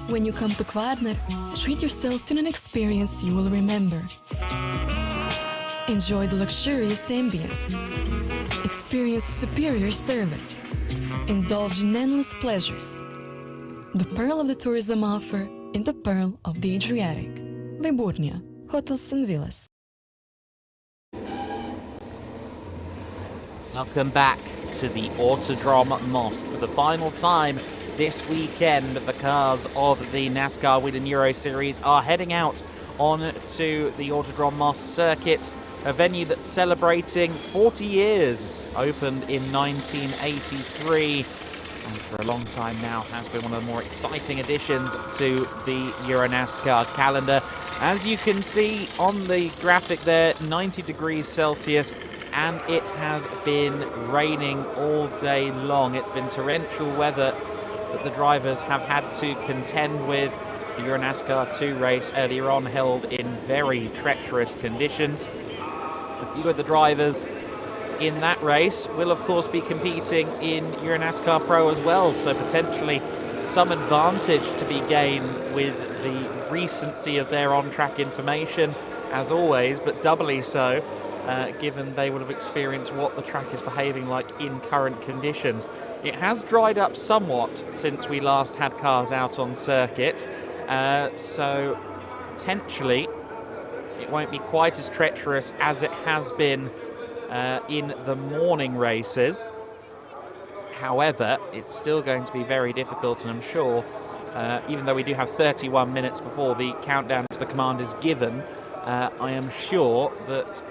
When you come to Kvarner, treat yourself to an experience you will remember. Enjoy the luxurious ambience. Experience superior service. Indulge in endless pleasures. The pearl of the tourism offer in the pearl of the Adriatic. Liburnia, Hotels and Villas. Welcome back to the Autodrom Most for the final time this weekend. The cars of the NASCAR Whelen Euro Series are heading out on to the Autodrom Most circuit, a venue that's celebrating 40 years, opened in 1983, and for a long time now has been one of the more exciting additions to the EuroNASCAR calendar. As you can see on the graphic there, 90 degrees Celsius, and it has been raining all day long. It's been torrential weather that the drivers have had to contend with. The EuroNASCAR 2 race earlier on held in very treacherous conditions. A few of the drivers in that race will of course be competing in EuroNASCAR Pro as well, so potentially some advantage to be gained with the recency of their on-track information as always, but doubly so given they would have experienced what the track is behaving like in current conditions. It has dried up somewhat since we last had cars out on circuit, so potentially it won't be quite as treacherous as it has been in the morning races. However, it's still going to be very difficult, and I'm sure, even though we do have 31 minutes before the countdown to the command is given, I am sure that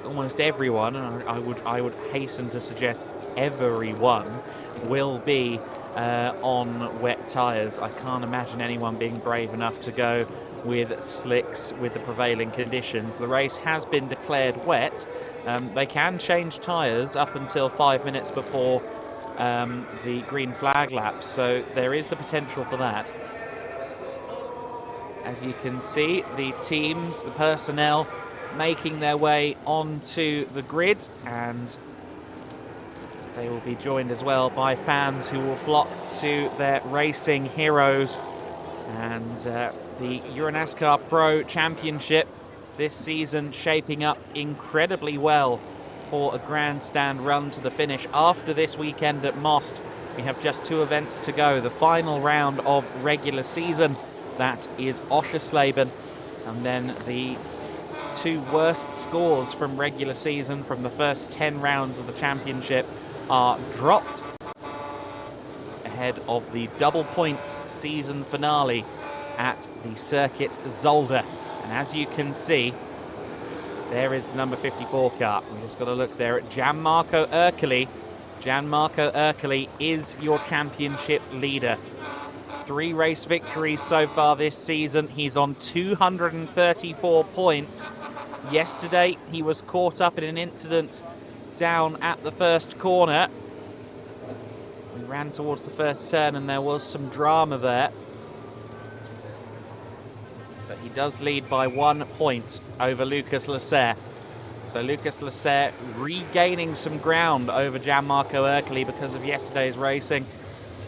almost everyone, and I would hasten to suggest everyone, will be on wet tyres. I can't imagine anyone being brave enough to go with slicks with the prevailing conditions. The race has been declared wet. They can change tyres up until 5 minutes before the green flag lap, so there is the potential for that. As you can see, the teams, the personnel, making their way onto the grid, and they will be joined as well by fans who will flock to their racing heroes. And the EuroNASCAR Pro Championship this season shaping up incredibly well for a grandstand run to the finish. After this weekend at Most, we have just 2 events to go. The final round of regular season, that is Oschersleben, and then the 2 worst scores from regular season from the first 10 rounds of the championship are dropped ahead of the double points season finale at the Circuit Zolder. And as you can see, there is the number 54 car. We just got to look there at Gianmarco Ercoli. Gianmarco Ercoli is your championship leader. 3 race victories so far this season. He's on 234 points. Yesterday, he was caught up in an incident down at the first corner. He ran towards the first turn and there was some drama there. But he does lead by 1 point over Lucas Lasser. So Lucas Lasser regaining some ground over Gianmarco Ercoli because of yesterday's racing.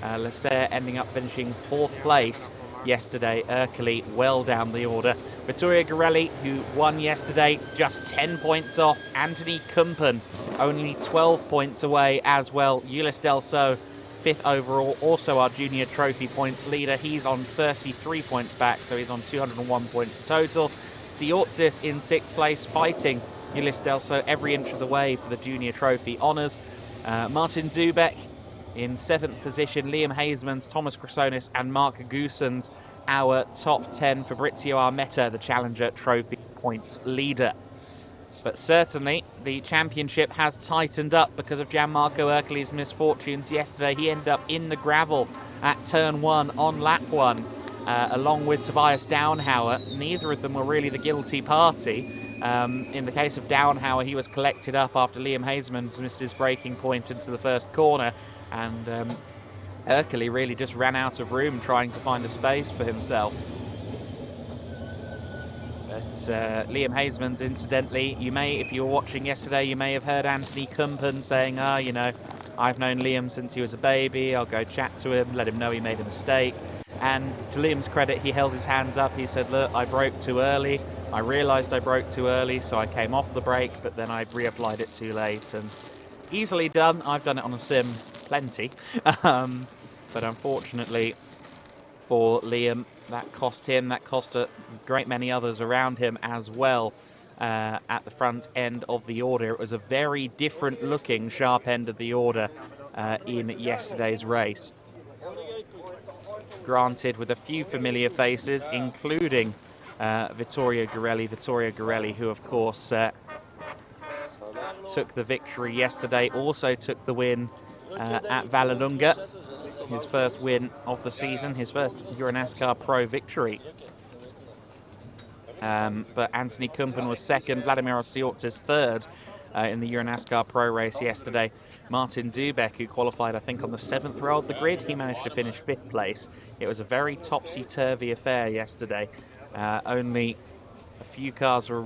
Lasser ending up finishing 4th place yesterday. Ercoli well down the order. Vittorio Garelli, who won yesterday, just 10 points off. Anthony Kumpen only 12 points away as well. Ulysse Delso, 5th overall, also our junior trophy points leader. He's on 33 points back, so he's on 201 points total. Siortzis in 6th place, fighting Ulysse Delso every inch of the way for the junior trophy honours. Martin Dubek in 7th position. Liam Hasemans, Thomas Chrysonis and Mark Goosens, our top 10. Fabrizio Armetta, the Challenger Trophy points leader. But certainly the championship has tightened up because of Gianmarco Ercoli's misfortunes yesterday. He ended up in the gravel at turn 1 on lap 1, along with Tobias Downhauer. Neither of them were really the guilty party. In the case of Downhauer, he was collected up after Liam Hasemans missed his braking point into the first corner, and Ercoli really just ran out of room trying to find a space for himself. But Liam Hasemans, incidentally, you may, if you were watching yesterday, you may have heard Anthony Kumpen saying, you know, I've known Liam since he was a baby, I'll go chat to him, let him know he made a mistake. And to Liam's credit, he held his hands up. He said, look, I broke too early. I realised I broke too early, so I came off the brake, but then I reapplied it too late. And easily done. I've done it on a sim plenty. But unfortunately for Liam, that cost him, that cost a great many others around him as well. At the front end of the order, it was a very different looking sharp end of the order in yesterday's race. Granted, with a few familiar faces, including Vittorio Girelli, who of course took the victory yesterday, also took the win at Vallelunga, his first win of the season, his first EuroNASCAR Pro victory. But Anthony Kumpen was second, Vladimir Osiortis third in the EuroNASCAR Pro race yesterday. Martin Dubeck, who qualified, I think, on the 7th row of the grid, he managed to finish 5th place. It was a very topsy-turvy affair yesterday. Only a few cars were,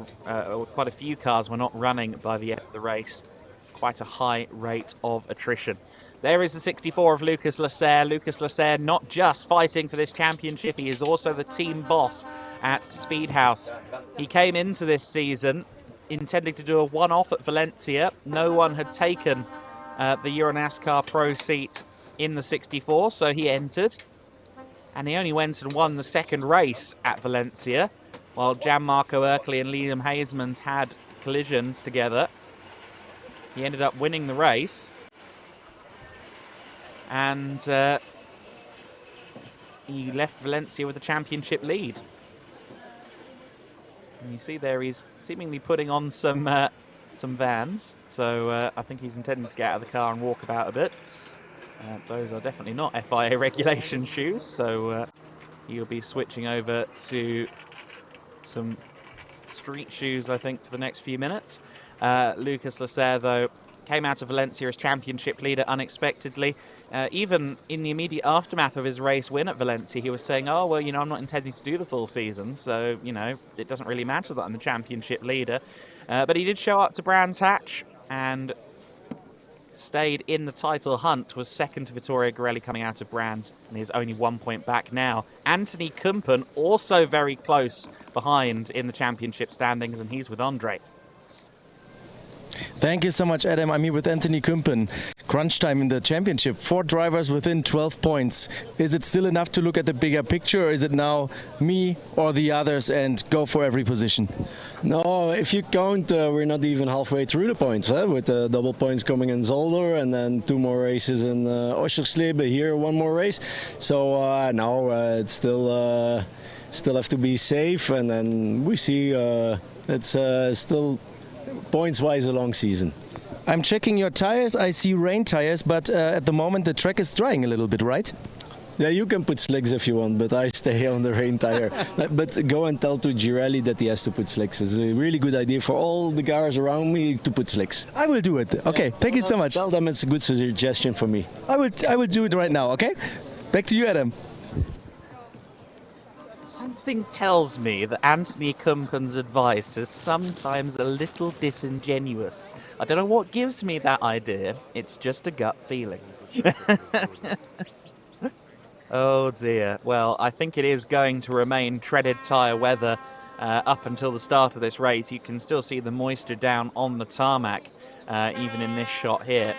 quite a few cars were not running by the end of the race. Quite a high rate of attrition. There is the 64 of Lucas Lasser. Lucas Lasser not just fighting for this championship, he is also the team boss at Speedhouse. He came into this season intending to do a one-off at Valencia. No one had taken the EuroNASCAR Pro seat in the 64, so he entered. And he only went and won the second race at Valencia, while Gianmarco Ercoli and Liam Hasemans had collisions together. He ended up winning the race. And he left Valencia with a championship lead. And you see there he's seemingly putting on some Vans. So I think he's intending to get out of the car and walk about a bit. Those are definitely not FIA regulation shoes. So he'll be switching over to some street shoes, I think, for the next few minutes. Lucas Lasser, though, came out of Valencia as championship leader unexpectedly. Even in the immediate aftermath of his race win at Valencia, he was saying, oh, well, you know, I'm not intending to do the full season, so, you know, it doesn't really matter that I'm the championship leader. But he did show up to Brands Hatch and stayed in the title hunt, was second to Vittorio Girelli coming out of Brands, and is only 1 point back now. Anthony Kumpen also very close behind in the championship standings, and he's with Andre. Thank you so much, Adam. I'm here with Anthony Kumpen. Crunch time in the championship. 4 drivers within 12 points. Is it still enough to look at the bigger picture, or is it now me or the others and go for every position? No, if you count, we're not even halfway through the points, with the double points coming in Zolder and then 2 more races in Oschersleben, here 1 more race. So no, it's still have to be safe, and then we see it's still points-wise a long season. I'm checking your tires. I see rain tires, but at the moment the track is drying a little bit, right? Yeah, you can put slicks if you want, but I stay on the rain tire. But go and tell to Girelli that he has to put slicks. It's a really good idea for all the cars around me to put slicks. I will do it. Okay, thank you so much. Tell them it's a good suggestion for me. I will do it right now, okay? Back to you, Adam. Something tells me that Anthony Kumpen's advice is sometimes a little disingenuous. I don't know what gives me that idea. It's just a gut feeling. Oh dear. Well, I think it is going to remain treaded tyre weather up until the start of this race. You can still see the moisture down on the tarmac, even in this shot here.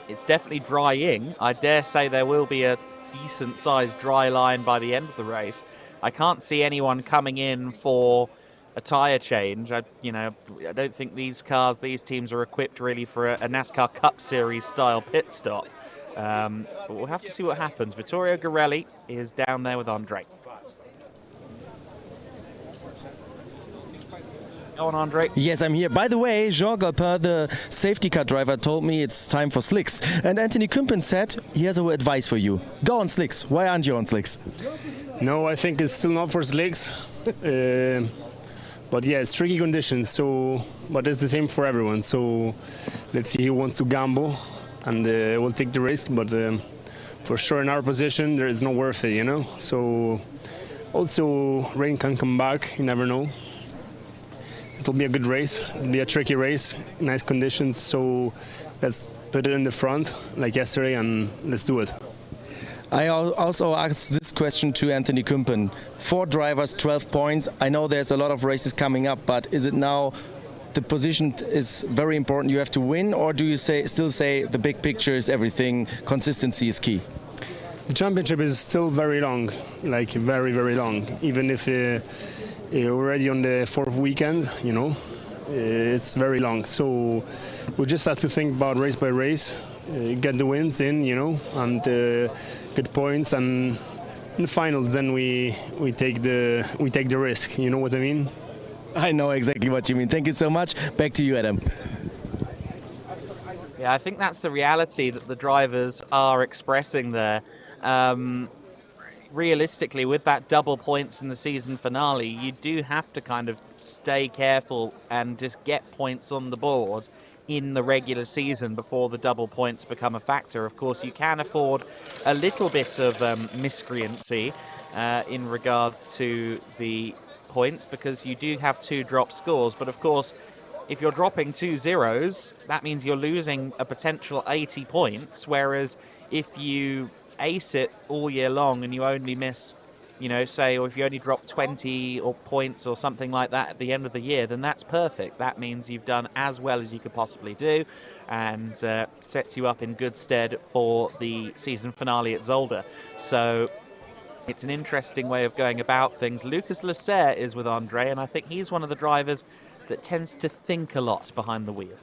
It's definitely drying. I dare say there will be a decent-sized dry line by the end of the race. I can't see anyone coming in for a tyre change. I don't think these teams are equipped really for a NASCAR Cup Series style pit stop. But we'll have to see what happens. Vittorio Girelli is down there with Andre. Go on, Andre. Yes, I'm here. By the way, Jean Galpin, the safety car driver, told me it's time for slicks. And Anthony Kumpen said he has an advice for you. Go on slicks. Why aren't you on slicks? No, I think it's still not for slicks. But yeah, it's tricky conditions. But it's the same for everyone. So let's see who wants to gamble, and we'll take the risk. But for sure, in our position, there is no worth it, you know. So also, rain can come back. You never know. It'll be a good race. It'll be a tricky race, nice conditions. So let's put it in the front like yesterday, and let's do it. I also asked this question to Anthony Kumpen. 4 drivers, 12 points. I know there's a lot of races coming up, but is it now the position is very important, you have to win, or do you still say the big picture is everything, consistency is key? The championship is still very long, like very, very long. Even if you're already on the 4th weekend, you know, it's very long. So we just have to think about race by race, get the wins in, you know, and get points, and in the finals then we take the risk. You know what I mean? I know exactly what you mean. Thank you so much. Back to you, Adam. Yeah, I think that's the reality that the drivers are expressing there. Realistically, with that double points in the season finale, you do have to kind of stay careful and just get points on the board in the regular season before the double points become a factor. Of course, you can afford a little bit of miscreancy in regard to the points, because you do have 2 drop scores, but of course if you're dropping 2 zeros, that means you're losing a potential 80 points, whereas if you ace it all year long and you only miss, you know, say, or if you only drop 20 or points or something like that at the end of the year, then that's perfect. That means you've done as well as you could possibly do, and sets you up in good stead for the season finale at Zolder. So it's an interesting way of going about things. Lucas Lasser is with Andre, and I think he's one of the drivers that tends to think a lot behind the wheel.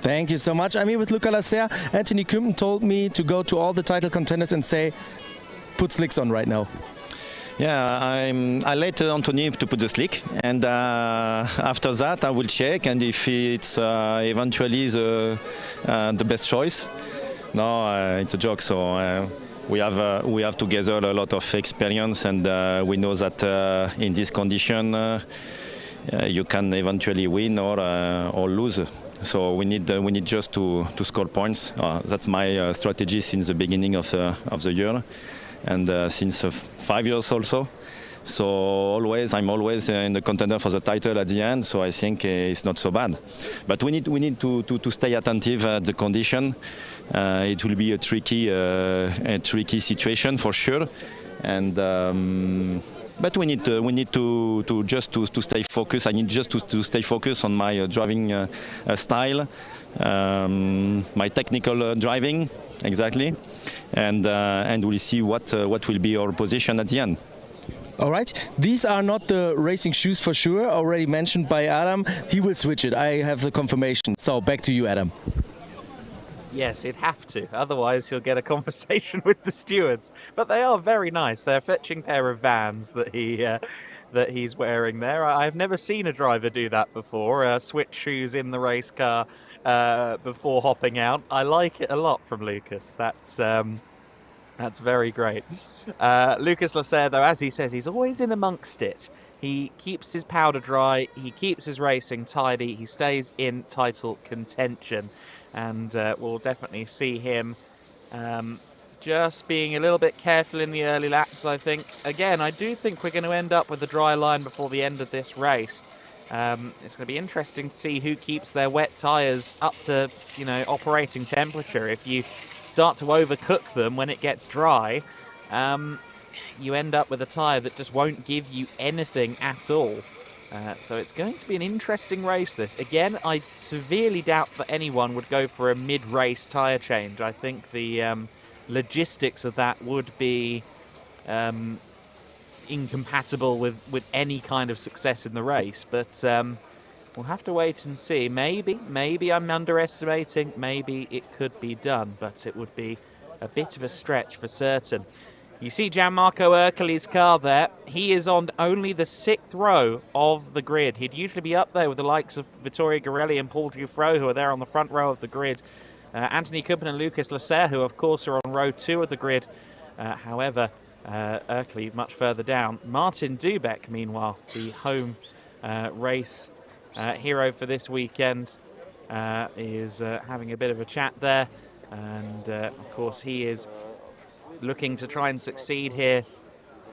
Thank you so much. I'm here with Luca Lasser. Anthony Kumpen told me to go to all the title contenders and say, put slicks on right now. Yeah, I let Anthony to put the slick, and after that I will check, and if it's eventually the best choice. No, it's a joke. So we have together a lot of experience, and we know that in this condition you can eventually win or lose. So we need just to score points. That's my strategy since the beginning of the year. And since 5 years also. So I'm always in the contender for the title at the end, so I think it's not so bad. But we need to stay attentive at the condition. It will be a tricky situation for sure. And but we need to just to stay focused. I need just to stay focused on my driving style, my technical driving, exactly. And we'll see what will be our position at the end. All right, these are not the racing shoes for sure, already mentioned by Adam. He will switch it, I have the confirmation. So back to you, Adam. Yes, he'd have to, otherwise he'll get a conversation with the stewards. But they are very nice. They're a fetching pair of Vans that he's wearing there. I've never seen a driver do that before, switch shoes in the race car before hopping out. I like it a lot from Lucas. That's very great. Lucas Lasser, though, as he says, he's always in amongst it. He keeps his powder dry, he keeps his racing tidy, he stays in title contention. And we'll definitely see him just being a little bit careful in the early laps, I think. Again, I do think we're going to end up with a dry line before the end of this race. It's going to be interesting to see who keeps their wet tyres up to, you know, operating temperature. If you start to overcook them when it gets dry, you end up with a tyre that just won't give you anything at all. So it's going to be an interesting race, this. Again, I severely doubt that anyone would go for a mid-race tyre change. I think the logistics of that would be incompatible with any kind of success in the race. But we'll have to wait and see. Maybe I'm underestimating. Maybe it could be done, but it would be a bit of a stretch for certain. You see Gianmarco Ercoli's car there. He is on only the 6th row of the grid. He'd usually be up there with the likes of Vittorio Garelli and Paul Dufresne, who are there on the front row of the grid. Anthony Kumpen and Lucas Lasser, who of course are on row 2 of the grid. However, Ercoli much further down. Martin Dubeck, meanwhile, the home race hero for this weekend, is having a bit of a chat there. And of course he is looking to try and succeed here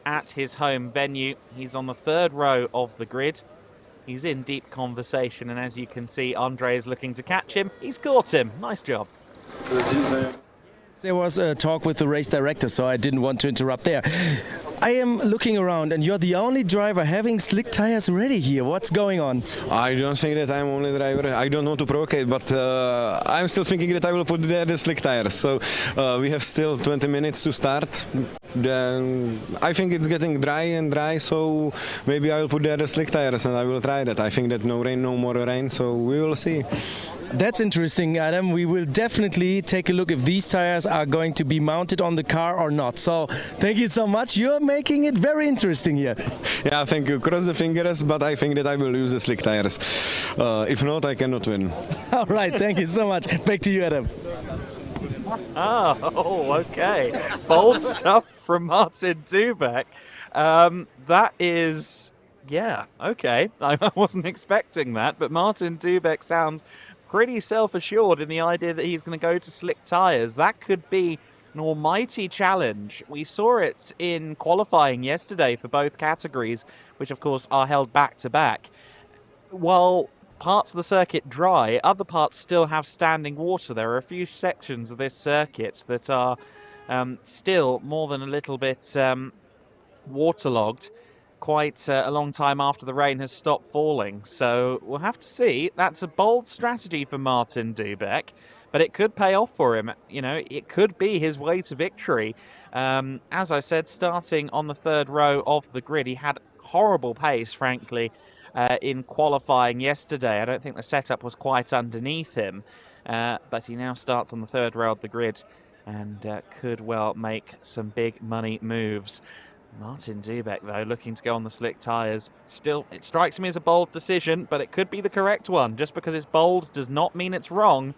at his home venue. He's on the 3rd row of the grid. He's in deep conversation, and as you can see, Andre is looking to catch him. He's caught him. Nice job. There was a talk with the race director, so I didn't want to interrupt there. I am looking around, and you're the only driver having slick tires ready here. What's going on? I don't think that I'm only driver. I don't know to provocate, but I'm still thinking that I will put there the slick tires. So we have still 20 minutes to start. Then I think it's getting dry, so maybe I will put there the slick tires and I will try that. I think that no rain, no more rain, so we will see. That's interesting, Adam. We will definitely take a look if these tires are going to be mounted on the car or not. So thank you so much. You're making it very interesting here. Yeah, thank you. Cross the fingers, but I think that I will use the slick tires. If not, I cannot win. All right, thank you so much. Back to you, Adam. Oh, okay. Bold stuff from Martin Dubek. That is, yeah, okay. I wasn't expecting that, but Martin Dubek sounds pretty self-assured in the idea that he's going to go to slick tyres. That could be an almighty challenge. We saw it in qualifying yesterday for both categories, which of course are held back-to-back. While parts of the circuit dry, other parts still have standing water. There are a few sections of this circuit that are still more than a little bit waterlogged, quite a long time after the rain has stopped falling. So we'll have to see. That's a bold strategy for Martin Dubek, but it could pay off for him. You know, it could be his way to victory. As I said, starting on the third row of the grid, he had horrible pace, frankly, in qualifying yesterday. I don't think the setup was quite underneath him, but he now starts on the third row of the grid and could well make some big money moves. Martin Dubek, though, looking to go on the slick tyres. Still, it strikes me as a bold decision, but it could be the correct one. Just because it's bold does not mean it's wrong.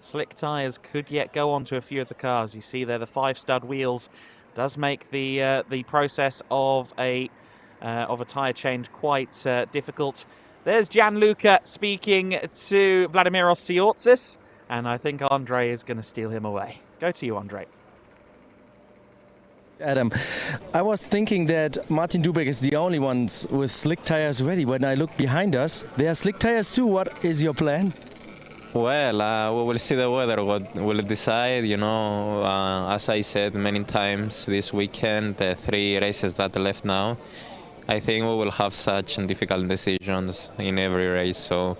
Slick tyres could yet go onto a few of the cars. You see there the 5-stud wheels does make the process of a tyre change quite difficult. There's Gianluca speaking to Vladimiros Siortsis, and I think Andre is going to steal him away. Go to you, Andre. Adam, I was thinking that Martin Dubek is the only ones with slick tires ready. When I look behind us, there are slick tires too. What is your plan? Well, we will see the weather, what will decide, you know. As I said many times this weekend, the 3 races that are left now, I think we will have such difficult decisions in every race. So,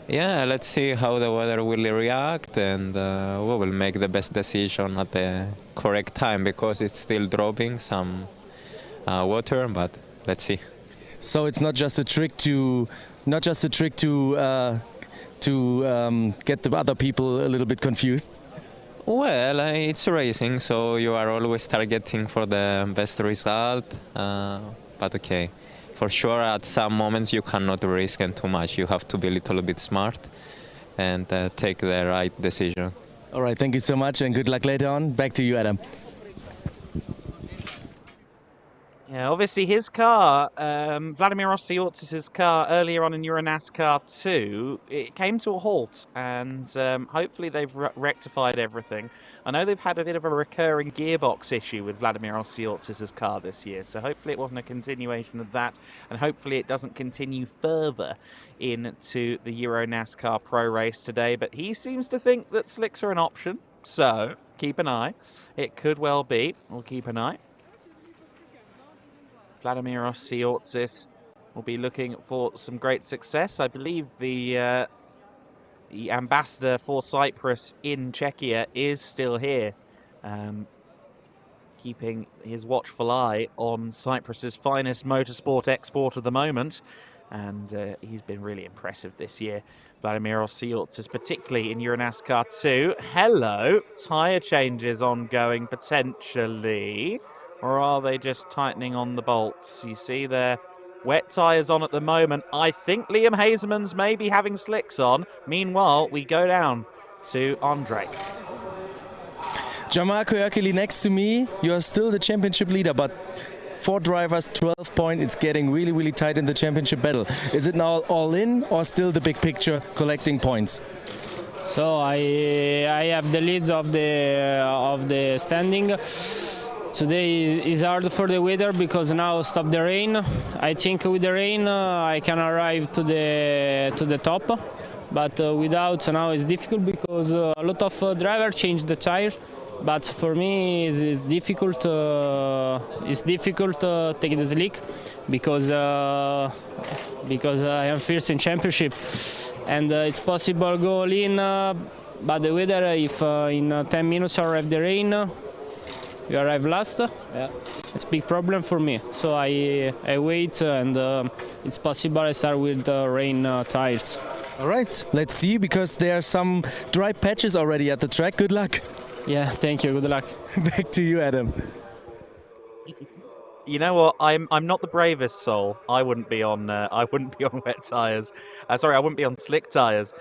yeah, let's see how the weather will react, and we will make the best decision at the correct time, because it's still dropping some water, but let's see. So it's not just a trick to get the other people a little bit confused? Well, it's racing, so you are always targeting for the best result, but okay. For sure, at some moments you cannot risk too much. You have to be a little bit smart and take the right decision. All right, thank you so much, and good luck later on. Back to you, Adam. Yeah, obviously his car, Vladimiros Siortsis' car earlier on in EuroNASCAR 2, it came to a halt, and hopefully they've rectified everything. I know they've had a bit of a recurring gearbox issue with Vladimiros Siortsis' car this year, so hopefully it wasn't a continuation of that, and hopefully it doesn't continue further into the EuroNASCAR Pro Race today, but he seems to think that slicks are an option, so keep an eye. It could well be. We'll keep an eye. Vladimiros Siortsis will be looking for some great success. I believe the ambassador for Cyprus in Czechia is still here, keeping his watchful eye on Cyprus's finest motorsport export of the moment. And he's been really impressive this year, Vladimiros Siortsis, particularly in EuroNASCAR 2. Hello, tyre changes ongoing potentially. Or are they just tightening on the bolts? You see their wet tyres on at the moment. I think Liam Hazeman's maybe having slicks on. Meanwhile, we go down to Andre. Gianmarco Ercoli next to me. You're still the championship leader, but 4 drivers, 12 points. It's getting really, really tight in the championship battle. Is it now all in, or still the big picture collecting points? So I have the leads of the standing. Today is hard for the weather because now stop the rain. I think with the rain I can arrive to the top, but without now it's difficult because a lot of drivers change the tires. But for me it's difficult. It's difficult to take the slick because I am first in championship, and it's possible go all in. But the weather, if in 10 minutes I arrive the rain, you arrive last. Yeah. It's a big problem for me. So I wait, and it's possible I start with rain tires. All right, let's see, because there are some dry patches already at the track. Good luck. Yeah, thank you. Good luck. Back to you, Adam. You know what? I'm not the bravest soul. I wouldn't be on wet tires. Sorry, I wouldn't be on slick tires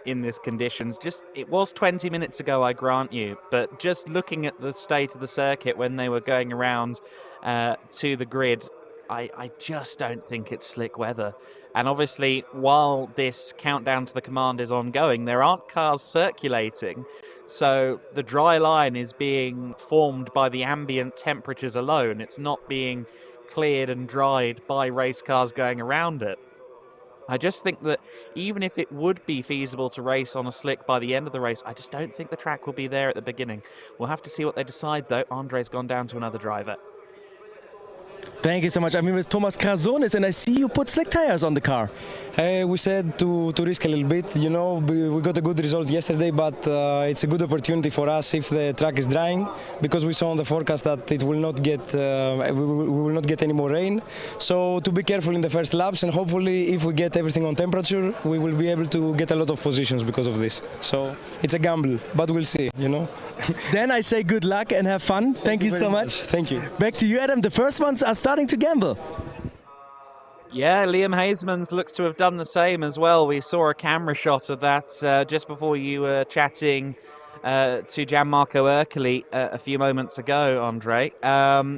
in this conditions. Just it was 20 minutes ago, I grant you, but just looking at the state of the circuit when they were going around to the grid, I just don't think it's slick weather. And obviously, while this countdown to the command is ongoing, there aren't cars circulating. So the dry line is being formed by the ambient temperatures alone. It's not being cleared and dried by race cars going around it. I just think that even if it would be feasible to race on a slick by the end of the race, I just don't think the track will be there at the beginning. We'll have to see what they decide, though. Andre's gone down to another driver. Thank you so much. I'm here with Thomas Krasonis, and I see you put slick tires on the car. We said to risk a little bit. You know, we got a good result yesterday, but it's a good opportunity for us if the track is drying, because we saw on the forecast that it will not get we will not get any more rain. So to be careful in the first laps, and hopefully if we get everything on temperature, we will be able to get a lot of positions because of this. So it's a gamble, but we'll see, you know. Then I say good luck and have fun. Thank you so much. Thank you. Back to you, Adam. The first ones are starting to gamble. Yeah, Liam Hasemans looks to have done the same as well. We saw a camera shot of that just before you were chatting to Gianmarco Ercoli a few moments ago, Andre.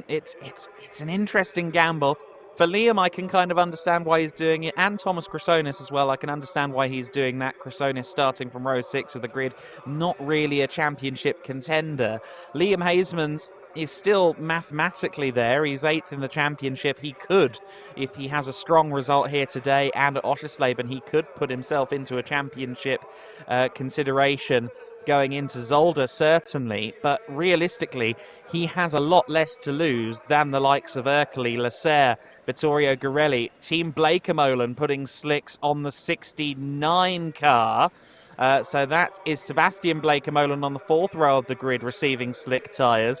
It's an interesting gamble. For Liam, I can kind of understand why he's doing it, and Thomas Krasonis as well. I can understand why he's doing that. Krasonis starting from row 6 of the grid, not really a championship contender. Liam Hasemans is still mathematically there. He's 8th in the championship. He could, if he has a strong result here today and at Oschersleben, he could put himself into a championship consideration going into Zolder, certainly, but realistically, he has a lot less to lose than the likes of Ercoli, Lasser, Vittorio Garelli, Team Blakemolen putting slicks on the 69 car. So that is Sebastian Blakemolen on the 4th row of the grid receiving slick tyres.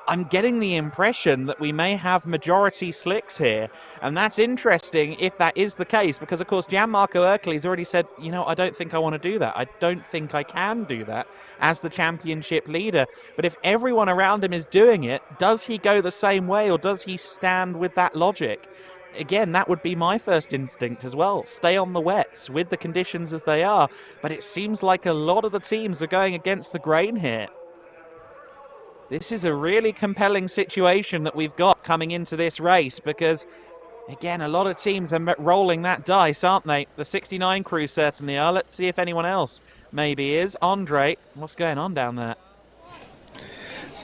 I'm getting the impression that we may have majority slicks here, and that's interesting if that is the case, because of course Gianmarco Ercoli has already said, you know, I don't think I want to do that. I don't think I can do that as the championship leader. But if everyone around him is doing it, does he go the same way, or does he stand with that logic? Again, that would be my first instinct as well. Stay on the wets with the conditions as they are. But it seems like a lot of the teams are going against the grain here. This is a really compelling situation that we've got coming into this race, because, again, a lot of teams are rolling that dice, aren't they? The 69 crew certainly are. Let's see if anyone else maybe is. Andre, what's going on down there?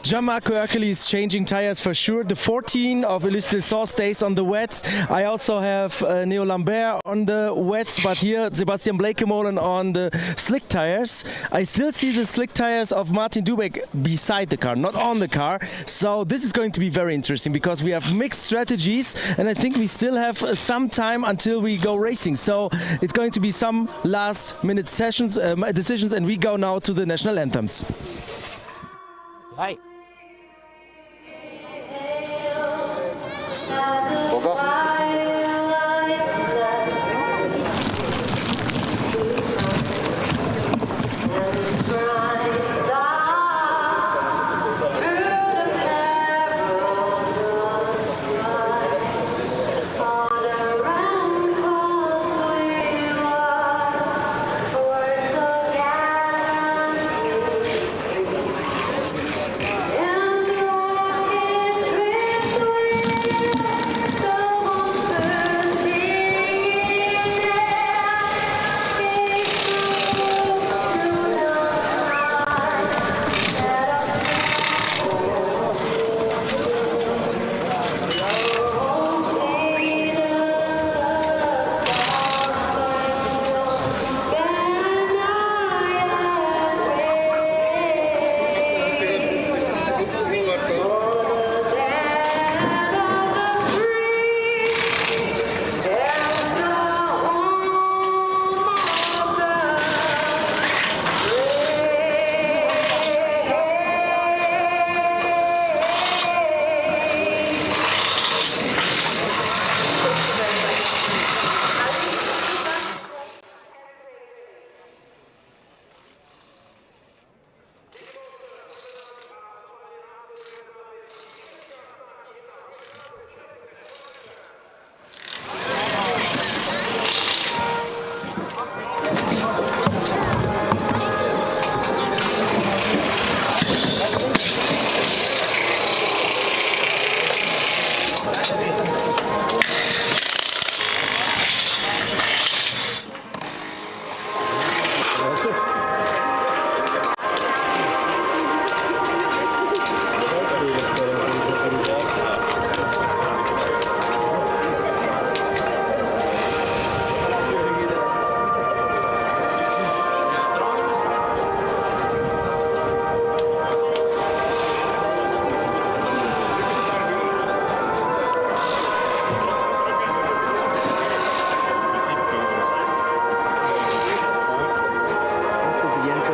Gianmarco Ercoli is changing tires for sure. The 14 of Ulysse Descent stays on the wets. I also have Neo Lambert on the wets, but here Sebastian Blakemolen on the slick tires. I still see the slick tires of Martin Dubek beside the car, not on the car. So this is going to be very interesting, because we have mixed strategies, and I think we still have some time until we go racing. So it's going to be some last minute decisions, and we go now to the national anthems. Hey.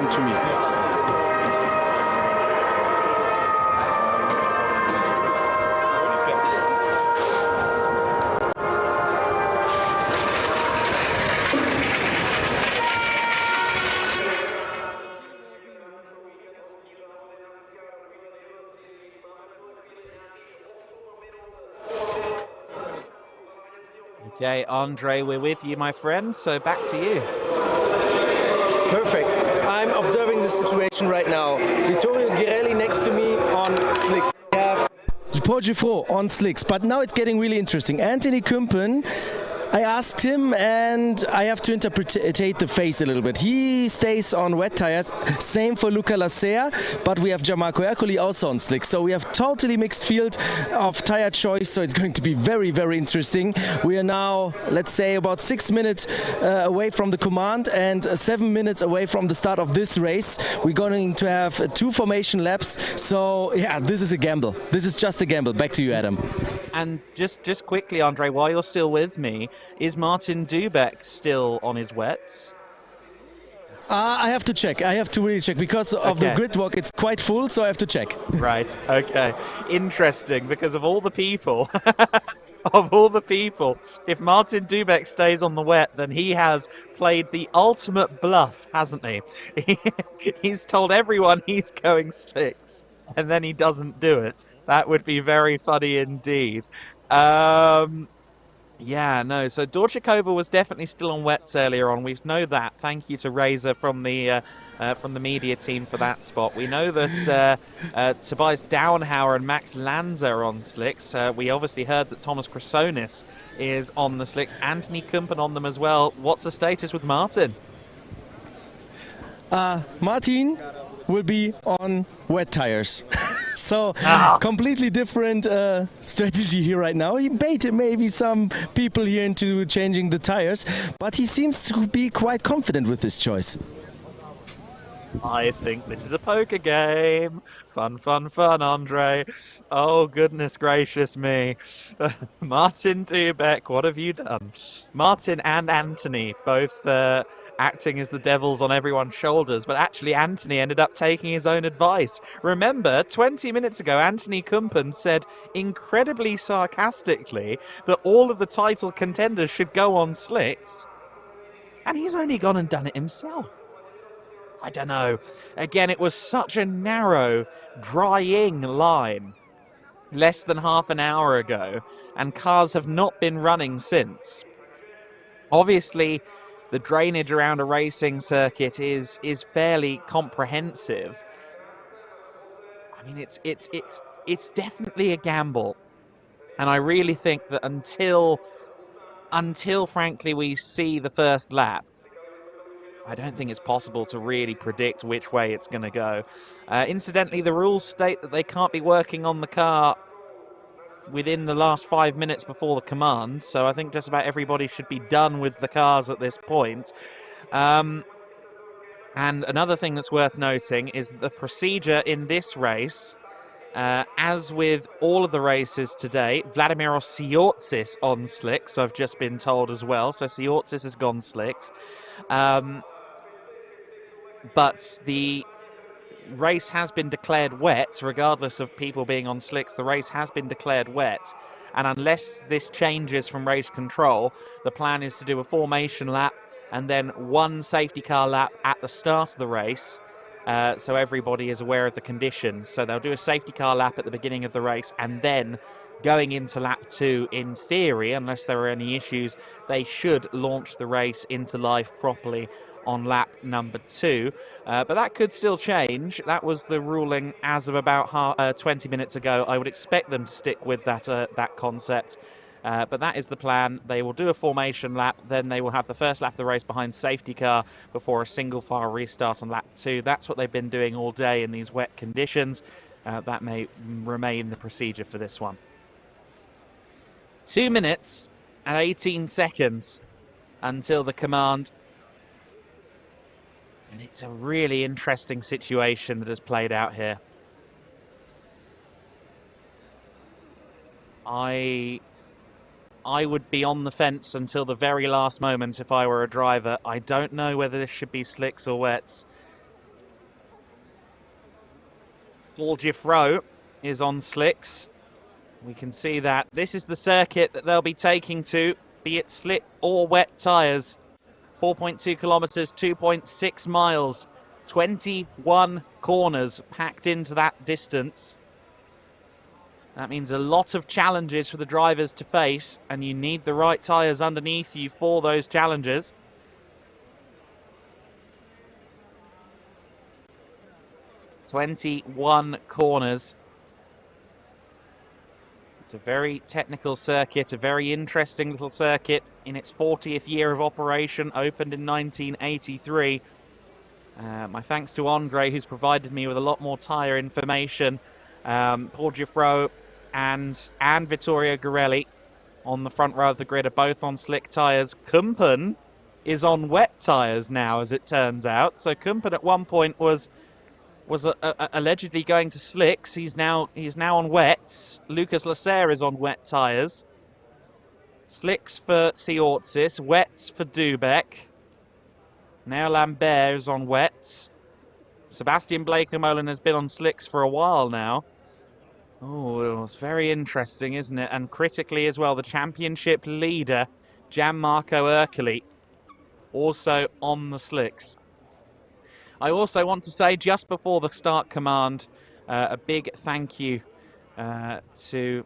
one to me. Okay, Andre, we're with you, my friend, so back to you. Perfect. I'm observing the situation right now. Vittorio Girelli next to me on slicks. We have Paul Giffreau on slicks, but now it's getting really interesting. Anthony Kumpen, I asked him, and I have to interpretate the face a little bit. He stays on wet tires. Same for Luca Lasea, but we have Gianmarco Ercoli also on slicks. So we have totally mixed field of tire choice. So it's going to be very, very interesting. We are now, let's say, about 6 minutes away from the command and 7 minutes away from the start of this race. We're going to have 2 formation laps. So yeah, this is a gamble. This is just a gamble. Back to you, Adam. And just quickly, Andre, while you're still with me, is Martin Dubeck still on his wets? I have to check. I have to really check because of the grid walk. It's quite full, so I have to check. Right. Okay. Interesting, because of all the people, if Martin Dubeck stays on the wet, then he has played the ultimate bluff, hasn't he? He's told everyone he's going slicks, and then he doesn't do it. That would be very funny indeed. Yeah, no. So Dorchikova was definitely still on wets earlier on. We know that. Thank you to Razor from the media team for that spot. We know that Tobias Downhauer and Max Lanza are on slicks. We obviously heard that Thomas Chrysonis is on the slicks. Anthony Kumpen on them as well. What's the status with Martin? Martin will be on wet tires. So completely different strategy here right now. He baited maybe some people here into changing the tires, but he seems to be quite confident with this choice. I think this is a poker game. Fun, fun, fun, Andre. Oh, goodness gracious me. Martin Dubeck, what have you done? Martin and Anthony both acting as the devils on everyone's shoulders, but actually Anthony ended up taking his own advice. Remember, 20 minutes ago, Anthony Kumpen said incredibly sarcastically that all of the title contenders should go on slicks, and he's only gone and done it himself. I don't know. Again, it was such a narrow, drying line less than half an hour ago, and cars have not been running since. Obviously, the drainage around a racing circuit is fairly comprehensive. I mean, it's definitely a gamble, and I really think that until frankly we see the first lap, I don't think it's possible to really predict which way it's going to go. Incidentally, the rules state that they can't be working on the car within the last 5 minutes before the command, so I think just about everybody should be done with the cars at this point. And another thing that's worth noting is the procedure in this race, as with all of the races today, Vladimiros Siotzis on slicks, I've just been told as well, so Siotzis has gone slicks. But the race has been declared wet, regardless of people being on slicks. The race has been declared wet, and unless this changes from race control, the plan is to do a formation lap and then one safety car lap at the start of the race, so everybody is aware of the conditions. So they'll do a safety car lap at the beginning of the race, and then going into lap 2, in theory, unless there are any issues, they should launch the race into life properly on lap number 2, but that could still change. That was the ruling as of about 20 minutes ago. I would expect them to stick with that concept, but that is the plan. They will do a formation lap, then they will have the first lap of the race behind safety car before a single file restart on lap 2. That's what they've been doing all day in these wet conditions. That may remain the procedure for this one. 2 minutes and 18 seconds until the command. And it's a really interesting situation that has played out here. I would be on the fence until the very last moment if I were a driver. I don't know whether this should be slicks or wets. Paul Giffro is on slicks. We can see that this is the circuit that they'll be taking to, be it slick or wet tyres. 4.2 kilometres, 2.6 miles, 21 corners packed into that distance. That means a lot of challenges for the drivers to face, and you need the right tyres underneath you for those challenges. "21 corners. It's a very technical circuit, a very interesting little circuit in its 40th year of operation, opened in 1983. My thanks to Andre, who's provided me with a lot more tyre information. Paul Giffro and Vittorio Garelli on the front row of the grid are both on slick tyres. Kumpen is on wet tyres now, as it turns out. So Kumpen at one point was allegedly going to slicks. He's now on wets. Lucas Lasser is on wet tyres. Slicks for Siortsis, wets for Dubek. Now Lambert is on wets. Sebastian Blakemolen has been on slicks for a while now. Oh, it's very interesting, isn't it? And critically as well, the championship leader, Gianmarco Ercoli, also on the slicks. I also want to say, just before the start command, a big thank you to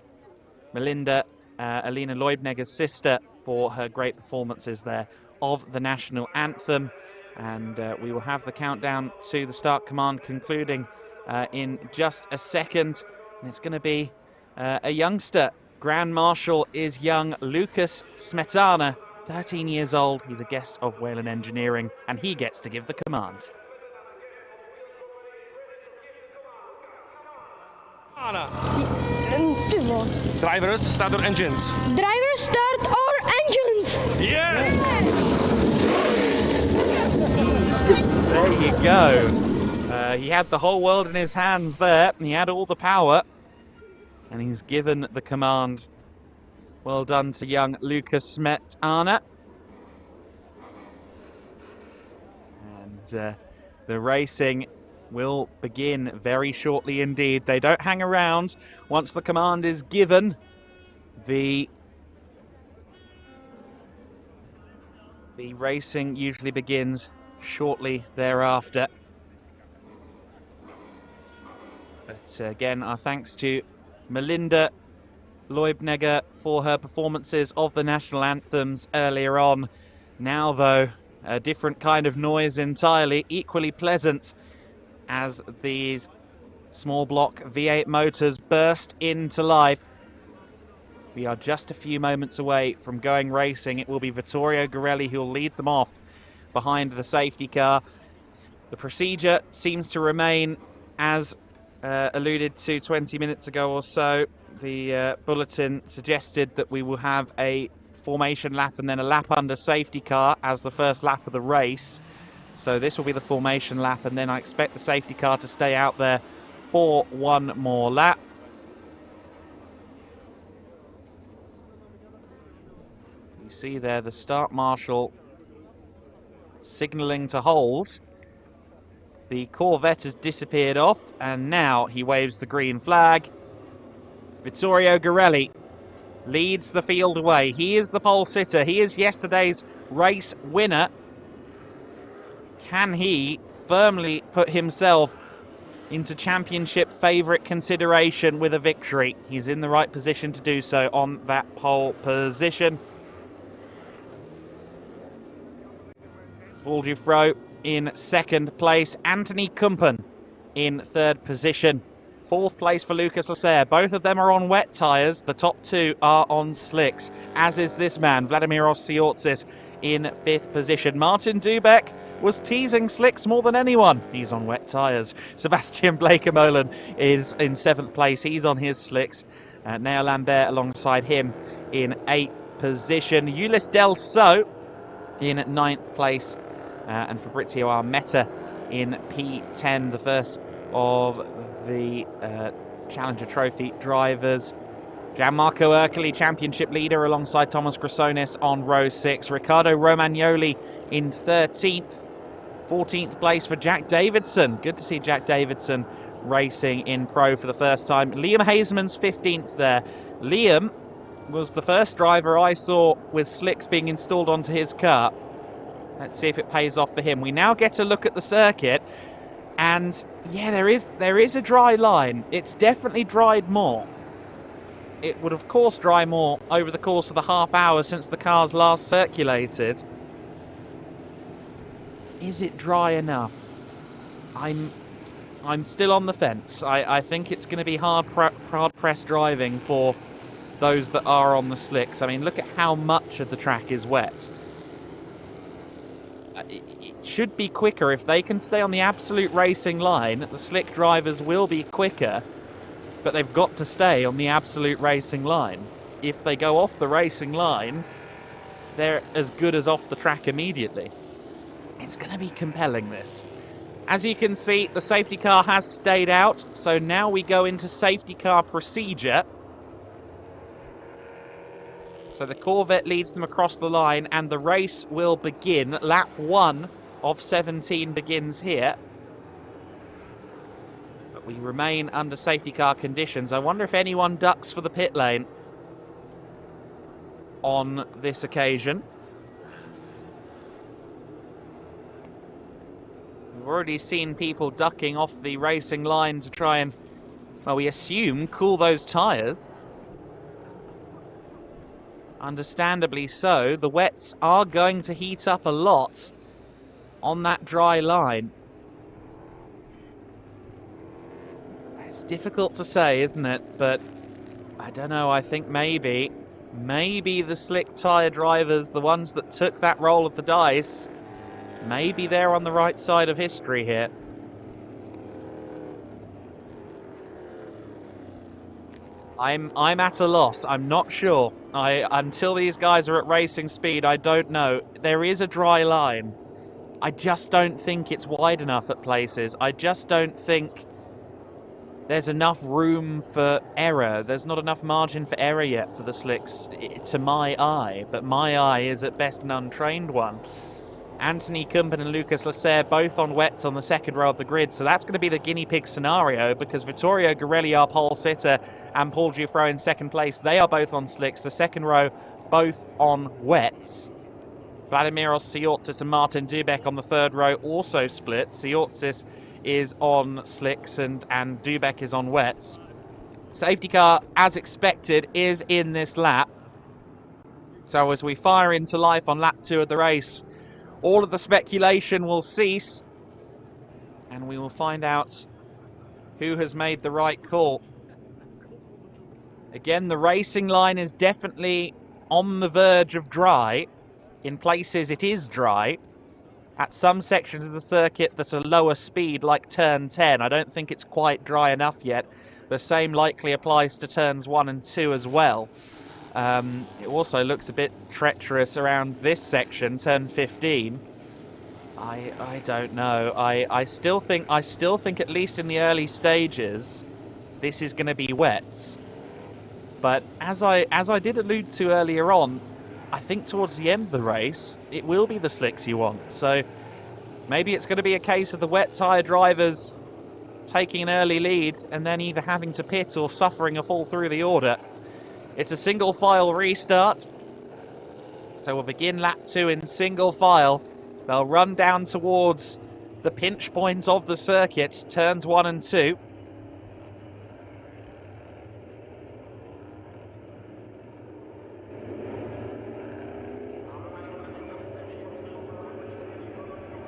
Melinda, Alina Leubneger's sister, for her great performances there of the national anthem. And we will have the countdown to the start command concluding in just a second. And it's going to be a youngster. Grand Marshal is young Lucas Smetana, 13 years old. He's a guest of Whelen Engineering, and he gets to give the command. Drivers, start your engines. Drivers, start our engines! Yeah! There you go. He had the whole world in his hands there. He had all the power. And he's given the command. Well done to young Lucas Smetana. And the racing will begin very shortly indeed. They don't hang around. Once the command is given, the racing usually begins shortly thereafter. But again, our thanks to Melinda Leubneger for her performances of the national anthems earlier on. Now, though, a different kind of noise entirely, equally pleasant, as these small block V8 motors burst into life. We are just a few moments away from going racing. It will be Vittorio Garelli who will lead them off behind the safety car. The procedure seems to remain as alluded to 20 minutes ago or so. The bulletin suggested that we will have a formation lap and then a lap under safety car as the first lap of the race. So this will be the formation lap, and then I expect the safety car to stay out there for one more lap. You see there the start marshal signalling to hold. The Corvette has disappeared off, and now he waves the green flag. Vittorio Garelli leads the field away. He is the pole sitter. He is yesterday's race winner. Can he firmly put himself into championship favourite consideration with a victory? He's in the right position to do so on that pole position. Paul Giffro in second place. Anthony Kumpen in third position. Fourth place for Lucas Lasser. Both of them are on wet tyres. The top two are on slicks, as is this man, Vladimir Siortsis, in fifth position. Martin Dubek was teasing slicks more than anyone. He's on wet tyres. Sebastian Blakemolen is in seventh place. He's on his slicks. Neo Lambert alongside him in eighth position. Ulysse Delso in ninth place. And Fabrizio Armetta in P10, the first of the Challenger Trophy drivers. Gianmarco Ercoli, championship leader, alongside Thomas Grassonis on row 6. Riccardo Romagnoli in 13th. 14th place for Jack Davidson. Good to see Jack Davidson racing in Pro for the first time. Liam Hazeman's 15th there. Liam was the first driver I saw with slicks being installed onto his car. Let's see if it pays off for him. We now get a look at the circuit, and yeah, there is a dry line. It's definitely dried more. It would of course dry more over the course of the half hour since the cars last circulated. Is it dry enough? I'm still on the fence. I think it's going to be hard-pressed driving for those that are on the slicks. I mean, look at how much of the track is wet. It should be quicker if they can stay on the absolute racing line. The slick drivers will be quicker, but they've got to stay on the absolute racing line. If they go off the racing line, they're as good as off the track immediately. It's going to be compelling, this. As you can see, the safety car has stayed out, so now we go into safety car procedure. So the Corvette leads them across the line, and the race will begin. Lap 1 of 17 begins here. But we remain under safety car conditions. I wonder if anyone ducks for the pit lane on this occasion. We've already seen people ducking off the racing line to try and, well, we assume, cool those tyres. Understandably so. The wets are going to heat up a lot on that dry line. It's difficult to say, isn't it? But I don't know. I think maybe the slick tyre drivers, the ones that took that roll of the dice, maybe they're on the right side of history here. I'm at a loss. I'm not sure. Until these guys are at racing speed, I don't know. There is a dry line. I just don't think it's wide enough at places. I just don't think there's enough room for error. There's not enough margin for error yet for the slicks, to my eye. But my eye is at best an untrained one. Anthony Kumpen and Lucas Lasser both on wets on the second row of the grid, so that's going to be the guinea pig scenario, because Vittorio Gorelli, our pole sitter, and Paul Giuffreau in second place, they are both on slicks. The second row both on wets. Vladimiros Tsiotsis and Martin Dubek on the third row also split. Tsiotsis is on slicks and Dubek is on wets. Safety car, as expected, is in this lap. So as we fire into life on lap 2 of the race, all of the speculation will cease, and we will find out who has made the right call. Again, the racing line is definitely on the verge of dry. In places it is dry. At some sections of the circuit that are lower speed, like turn 10, I don't think it's quite dry enough yet. The same likely applies to turns 1 and 2 as well. It also looks a bit treacherous around this section, turn 15. I don't know. I still think at least in the early stages, this is going to be wets. But as I did allude to earlier on, I think towards the end of the race, it will be the slicks you want. So maybe it's going to be a case of the wet tyre drivers taking an early lead and then either having to pit or suffering a fall through the order. It's a single file restart. So we'll begin lap 2 in single file. They'll run down towards the pinch points of the circuit, turns 1 and 2.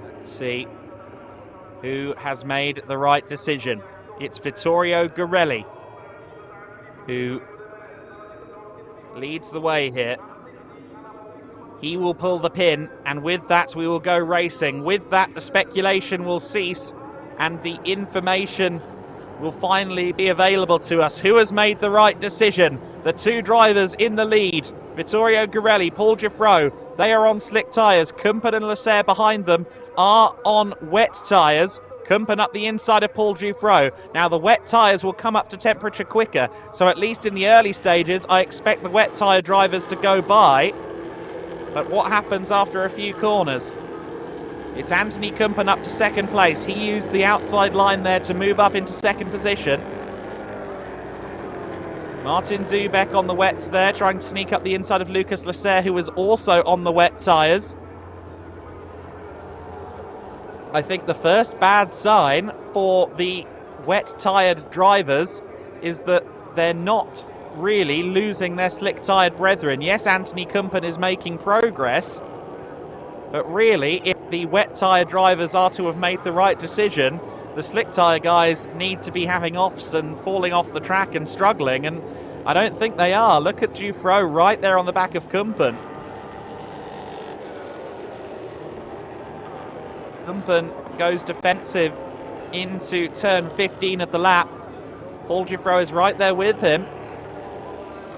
Let's see who has made the right decision. It's Vittorio Gorelli who leads the way here. He will pull the pin, and with that we will go racing. With that, the speculation will cease and the information will finally be available to us. Who has made the right decision? The two drivers in the lead, Vittorio Gorelli, Paul Giuffreau, they are on slick tyres. Kumpen and Lasser behind them are on wet tyres. Kumpen up the inside of Paul Giuffreau. Now the wet tyres will come up to temperature quicker, so at least in the early stages I expect the wet tyre drivers to go by. But what happens after a few corners? It's Anthony Kumpen up to second place. He used the outside line there to move up into second position. Martin Dubeck on the wets there, trying to sneak up the inside of Lucas Lasser, who was also on the wet tyres. I think the first bad sign for the wet-tyred drivers is that they're not really losing their slick-tyred brethren. Yes, Anthony Kumpen is making progress, but really, if the wet-tyre drivers are to have made the right decision, the slick-tyre guys need to be having offs and falling off the track and struggling, and I don't think they are. Look at Dufresne right there on the back of Kumpen. Kumpen goes defensive into turn 15 of the lap. Paul Dufresne is right there with him.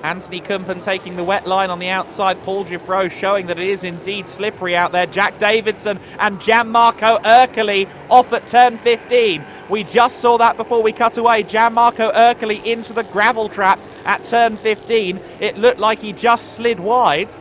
Anthony Kumpen taking the wet line on the outside. Paul Dufresne showing that it is indeed slippery out there. Jack Davidson and Gianmarco Ercoli off at turn 15. We just saw that before we cut away. Gianmarco Ercoli into the gravel trap at turn 15. It looked like he just slid wide.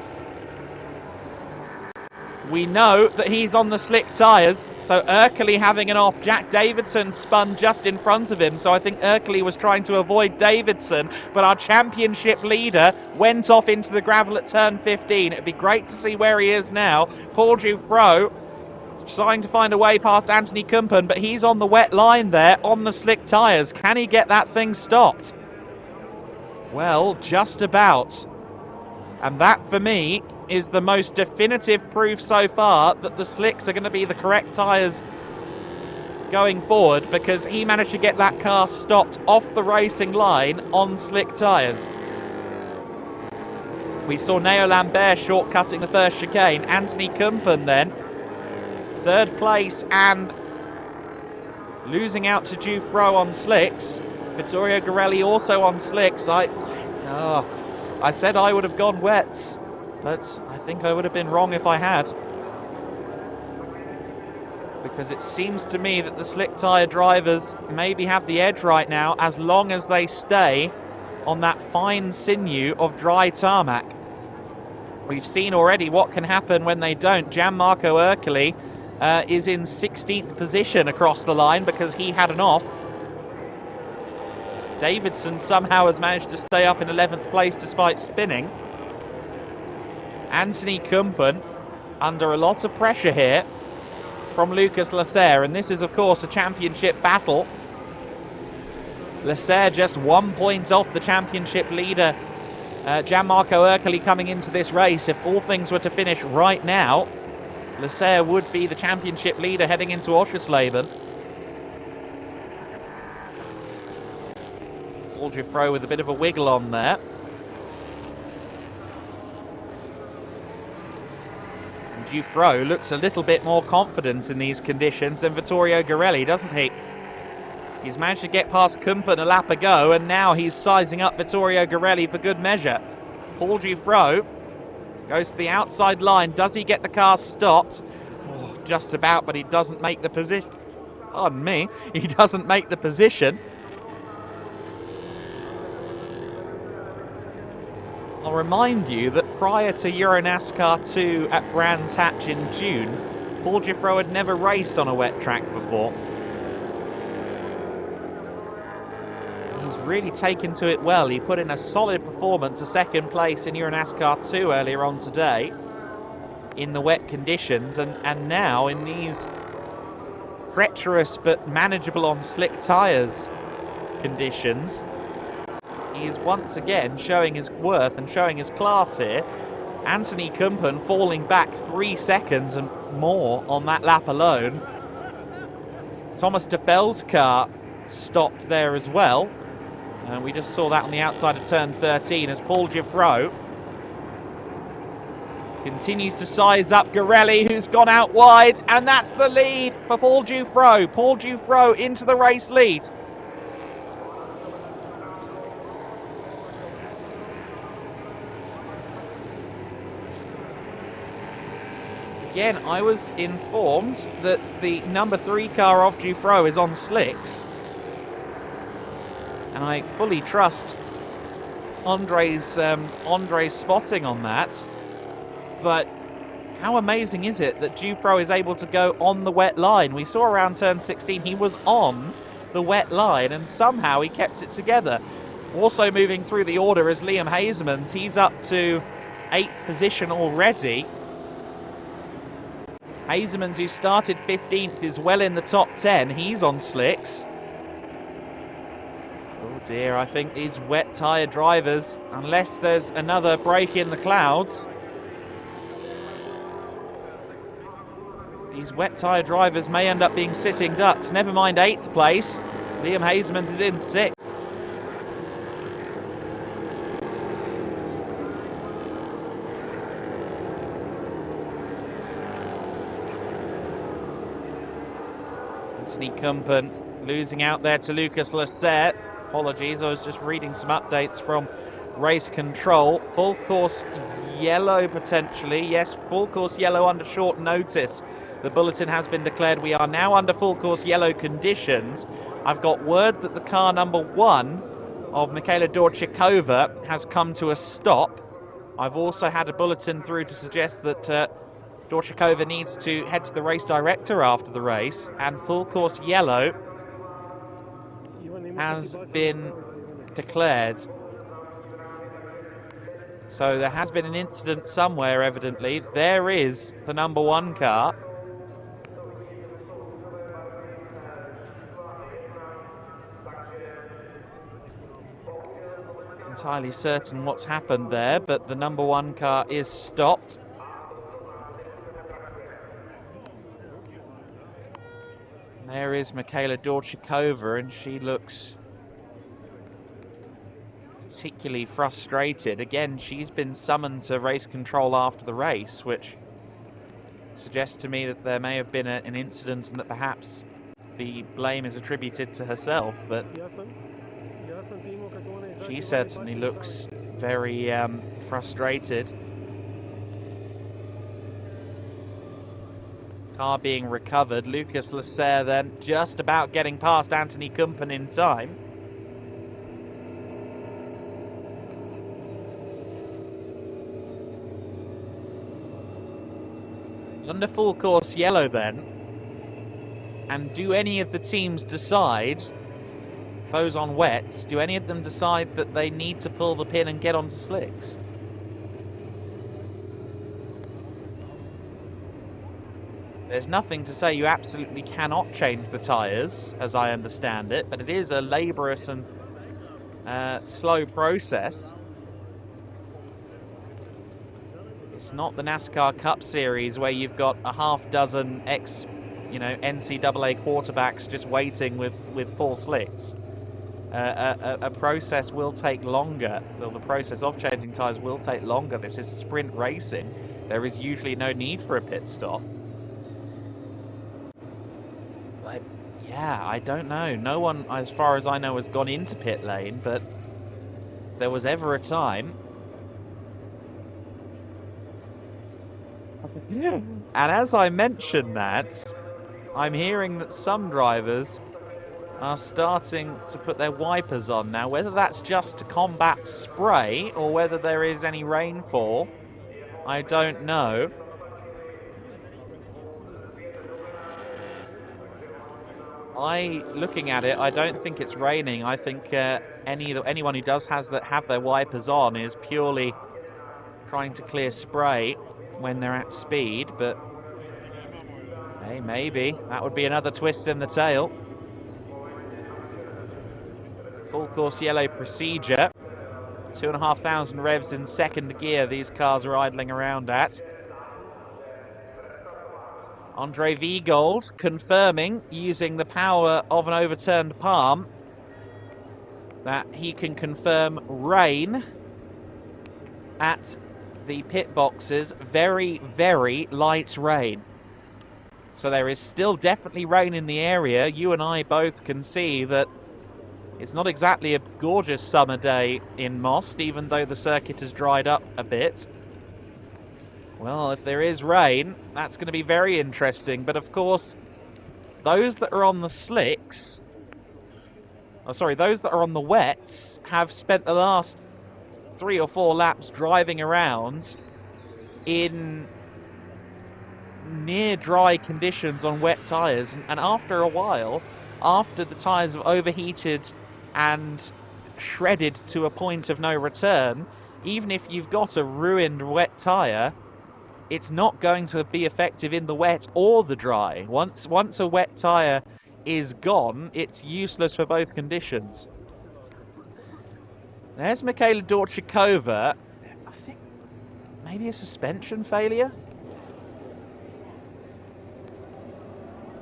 We know that he's on the slick tyres, so Ercoli having an off. Jack Davidson spun just in front of him, so I think Ercoli was trying to avoid Davidson, but our championship leader went off into the gravel at turn 15. It'd be great to see where he is now. Paul Dufresne trying to find a way past Anthony Kumpen, but he's on the wet line there on the slick tyres. Can he get that thing stopped? Well, just about. And that, for me, is the most definitive proof so far that the slicks are going to be the correct tyres going forward, because he managed to get that car stopped off the racing line on slick tyres. We saw Neo Lambert shortcutting the first chicane. Anthony Kumpen then, third place and losing out to Dufresne on slicks. Vittorio Garelli also on slicks. I said I would have gone wets, but I think I would have been wrong if I had. Because it seems to me that the slick tyre drivers maybe have the edge right now, as long as they stay on that fine sinew of dry tarmac. We've seen already what can happen when they don't. Gianmarco Ercoli is in 16th position across the line because he had an off. Davidson somehow has managed to stay up in 11th place despite spinning. Anthony Kumpen under a lot of pressure here from Lucas Lasser, and this is of course a championship battle. Lasser just 1 point off the championship leader, Gianmarco Ercoli, coming into this race. If all things were to finish right now, Lasser would be the championship leader heading into Oschersleben. Paul Dufresne with a bit of a wiggle on there. And Dufresne looks a little bit more confident in these conditions than Vittorio Garelli, doesn't he? He's managed to get past Kumpen a lap ago, and now he's sizing up Vittorio Garelli for good measure. Paul Dufresne goes to the outside line. Does he get the car stopped? Oh, just about, but he doesn't make the position. Pardon me, he doesn't make the position. I'll remind you that prior to EuroNASCAR 2 at Brands Hatch in June, Paul Dufresne had never raced on a wet track before. He's really taken to it well. He put in a solid performance, a second place in EuroNASCAR 2 earlier on today in the wet conditions, and now in these treacherous but manageable on slick tyres conditions, he is once again showing his worth and showing his class here. Anthony Kumpen falling back 3 seconds and more on that lap alone. Thomas Defel's car stopped there as well. And we just saw that on the outside of turn 13 as Paul Dufresne continues to size up Garelli, who's gone out wide, and that's the lead for Paul Dufresne. Paul Dufresne into the race lead. Again, I was informed that the number 3 car off Dufresne is on slicks. And I fully trust Andre's spotting on that. But how amazing is it that Jufro is able to go on the wet line? We saw around turn 16 he was on the wet line and somehow he kept it together. Also moving through the order is Liam Hasemans. He's up to 8th position already. Hasemans, who started 15th, is well in the top 10. He's on slicks. Oh dear, I think these wet tyre drivers, unless there's another break in the clouds, these wet tyre drivers may end up being sitting ducks. Never mind 8th place. Liam Hasemans is in 6th. Anthony Kumpen losing out there to Lucas Lasset. Apologies, I was just reading some updates from race control. Full course yellow potentially. Yes, full course yellow under short notice. The bulletin has been declared. We are now under full course yellow conditions. I've got word that the car number 1 of Michaela Dorchikova has come to a stop. I've also had a bulletin through to suggest that Dorchikova needs to head to the race director after the race, and full course yellow has been declared. So there has been an incident somewhere, evidently. There is the number 1 car. Entirely certain what's happened there, but the number 1 car is stopped. There is Michaela Dorchikova, and she looks particularly frustrated. Again, she's been summoned to race control after the race, which suggests to me that there may have been an incident and that perhaps the blame is attributed to herself, but she certainly looks very frustrated. Car being recovered. Lucas Lasser then just about getting past Anthony Kumpen in time. Under full course yellow then. And do any of the teams decide, those on wets, do any of them decide that they need to pull the pin and get onto slicks? There's nothing to say you absolutely cannot change the tyres, as I understand it, but it is a laborious and slow process. It's not the NASCAR Cup Series where you've got a half dozen NCAA quarterbacks just waiting with full slicks. A process will take longer. Well, the process of changing tyres will take longer. This is sprint racing. There is usually no need for a pit stop. But yeah, I don't know. No one, as far as I know, has gone into pit lane, but if there was ever a time. And as I mentioned that, I'm hearing that some drivers are starting to put their wipers on now. Whether that's just to combat spray or whether there is any rainfall, I don't know. Looking at it, I don't think it's raining. I think anyone who does have their wipers on is purely trying to clear spray when they're at speed, but hey, maybe. That would be another twist in the tail. Full course yellow procedure. 2,500 revs in second gear these cars are idling around at. Andre Viegold confirming, using the power of an overturned palm, that he can confirm rain at the pit boxes. Very, very light rain. So there is still definitely rain in the area. You and I both can see that it's not exactly a gorgeous summer day in Most, even though the circuit has dried up a bit. Well, if there is rain, that's going to be very interesting. But of course, those that are on the slicks, those that are on the wets have spent the last 3 or 4 laps driving around in near dry conditions on wet tyres, and after a while, after the tyres have overheated and shredded to a point of no return, even if you've got a ruined wet tyre, it's not going to be effective in the wet or the dry. Once a wet tyre is gone, it's useless for both conditions. There's Michaela Dorchikova. I think maybe a suspension failure?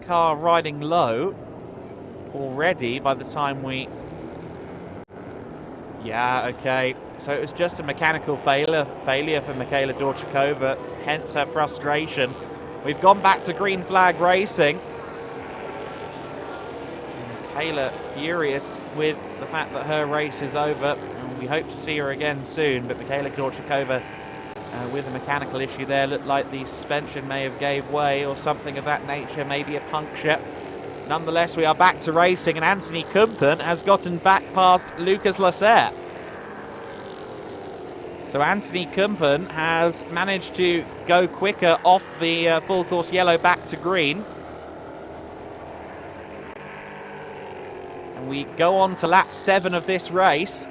Car riding low already by the time we... Yeah, okay. So it was just a mechanical failure for Michaela Dorchikova, hence her frustration. We've gone back to green flag racing. Michaela furious with the fact that her race is over, and we hope to see her again soon, but Michaela Dorchikova with a mechanical issue there, looked like the suspension may have gave way or something of that nature, maybe a puncture. Nonetheless, we are back to racing, and Anthony Kumpen has gotten back past Lucas Lasser. So Anthony Kumpen has managed to go quicker off the full course yellow back to green. And we go on to lap 7 of this race,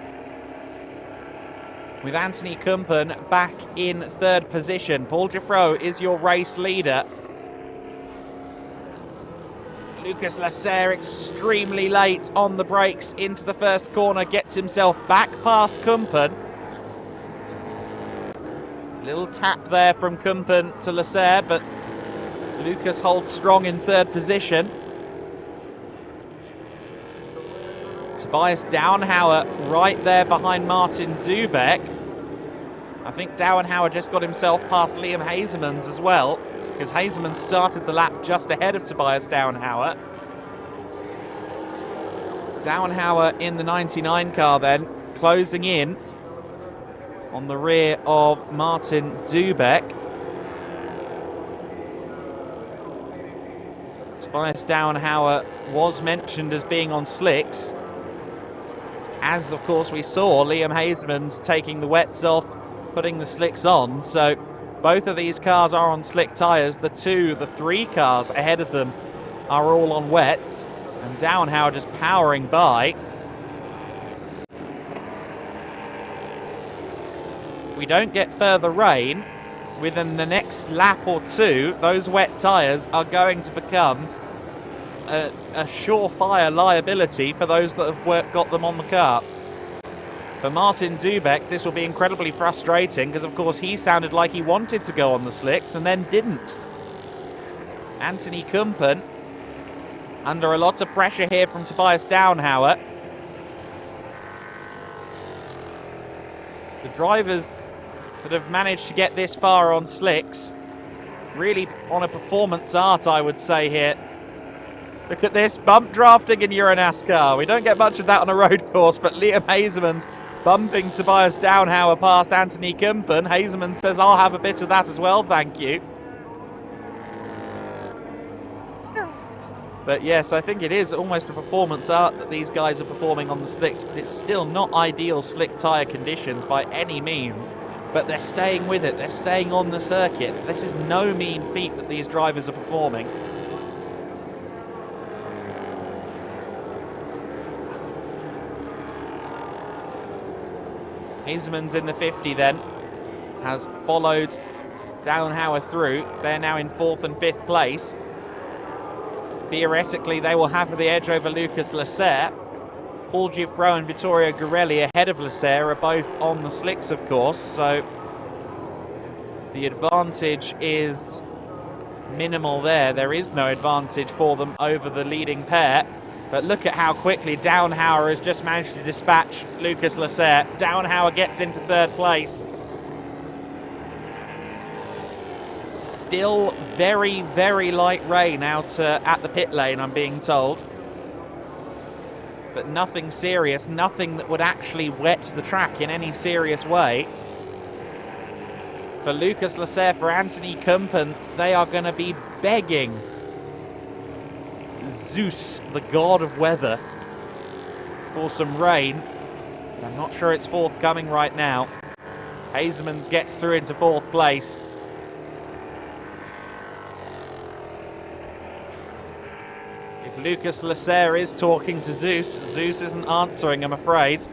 with Anthony Kumpen back in 3rd position. Paul Giffreau is your race leader. Lucas Lasser extremely late on the brakes into the first corner, gets himself back past Kumpen. Little tap there from Kumpen to Lasser, but Lucas holds strong in 3rd position. Tobias Downhauer right there behind Martin Dubeck. I think Downhauer just got himself past Liam Hazemans as well, because Hazemans started the lap just ahead of Tobias Downhauer. Downhauer in the 99 car then, closing in on the rear of Martin Dubeck. Tobias Downhauer was mentioned as being on slicks, as of course we saw Liam Hazemans taking the wets off, putting the slicks on. So both of these cars are on slick tyres. The 3 cars ahead of them are all on wets, and Downhauer just powering by. If we don't get further rain within the next lap or 2, those wet tyres are going to become a surefire liability for those that have got them on the car. For Martin Dubeck, this will be incredibly frustrating, because of course he sounded like he wanted to go on the slicks and then didn't. Anthony Kumpen under a lot of pressure here from Tobias Downhauer. The drivers that have managed to get this far on slicks really on a performance art, I would say, here. Look at this, bump drafting in EuroNASCAR. We don't get much of that on a road course, but Liam Hazemans bumping Tobias Downhauer past Anthony Kumpen. Hazemans says, I'll have a bit of that as well, thank you. But yes, I think it is almost a performance art that these guys are performing on the slicks, because it's still not ideal slick tyre conditions by any means. But they're staying with it, they're staying on the circuit. This is no mean feat that these drivers are performing. Hazemans in the 50 then has followed Downhauer through. They're now in 4th and 5th place. Theoretically, they will have the edge over Lucas Lasser. Paul Giffreau and Vittorio Gorelli ahead of Lasser are both on the slicks, of course, so the advantage is minimal there. There is no advantage for them over the leading pair. But look at how quickly Downhauer has just managed to dispatch Lucas Lasser. Downhauer gets into 3rd place. Still very, very light rain out at the pit lane, I'm being told. But nothing serious, nothing that would actually wet the track in any serious way. For Lucas Lasser, for Anthony Kumpen, they are going to be begging Zeus, the god of weather, for some rain. I'm not sure it's forthcoming right now. Hazemans gets through into 4th place. Lucas Lasser is talking to Zeus. Zeus isn't answering, I'm afraid.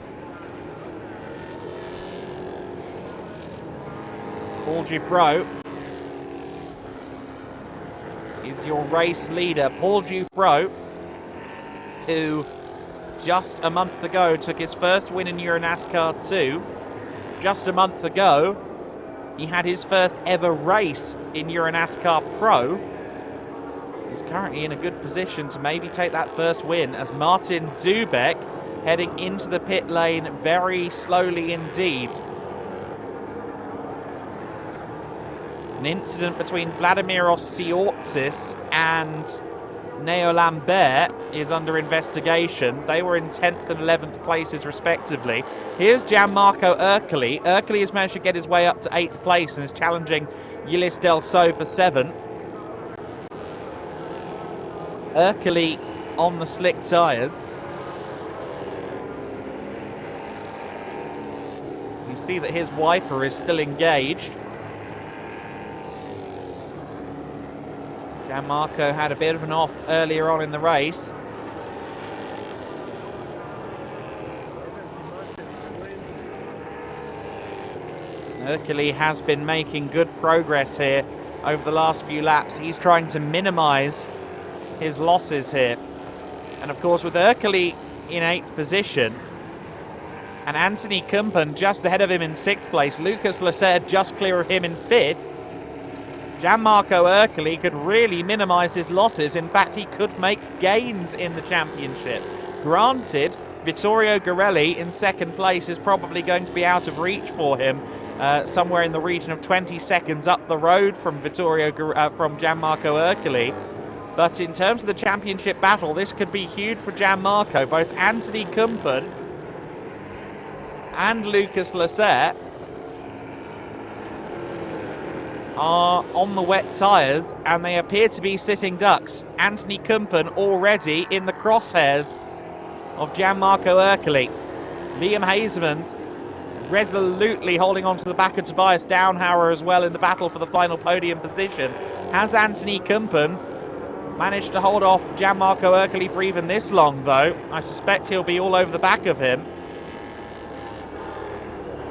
Paul Dufro is your race leader. Paul Dufro, who just a month ago took his first win in EuroNASCAR 2. Just a month ago, he had his first ever race in EuroNASCAR Pro. He's currently in a good position to maybe take that first win as Martin Dubek heading into the pit lane very slowly indeed. An incident between Vladimiros Siortsis and Neo Lambert is under investigation. They were in 10th and 11th places respectively. Here's Gianmarco Ercoli. Ercoli has managed to get his way up to 8th place and is challenging Ulysse Delso for 7th. Ercoli on the slick tyres. You see that his wiper is still engaged. Gianmarco had a bit of an off earlier on in the race. Ercoli has been making good progress here over the last few laps. He's trying to minimise his losses here. And of course, with Ercoli in 8th position and Anthony Kumpen just ahead of him in 6th place, Lucas Lasser just clear of him in 5th, Gianmarco Ercoli could really minimise his losses. In fact, he could make gains in the championship. Granted, Vittorio Garelli in 2nd place is probably going to be out of reach for him, somewhere in the region of 20 seconds up the road from Gianmarco Ercoli. But in terms of the championship battle, this could be huge for Gianmarco. Both Anthony Kumpen and Lucas Lasser are on the wet tyres and they appear to be sitting ducks. Anthony Kumpen already in the crosshairs of Gianmarco Ercoli. Liam Hazeman's resolutely holding on to the back of Tobias Downhauer as well in the battle for the final podium position. Has Anthony Kumpen managed to hold off Gianmarco Ercoli for even this long though? I suspect he'll be all over the back of him.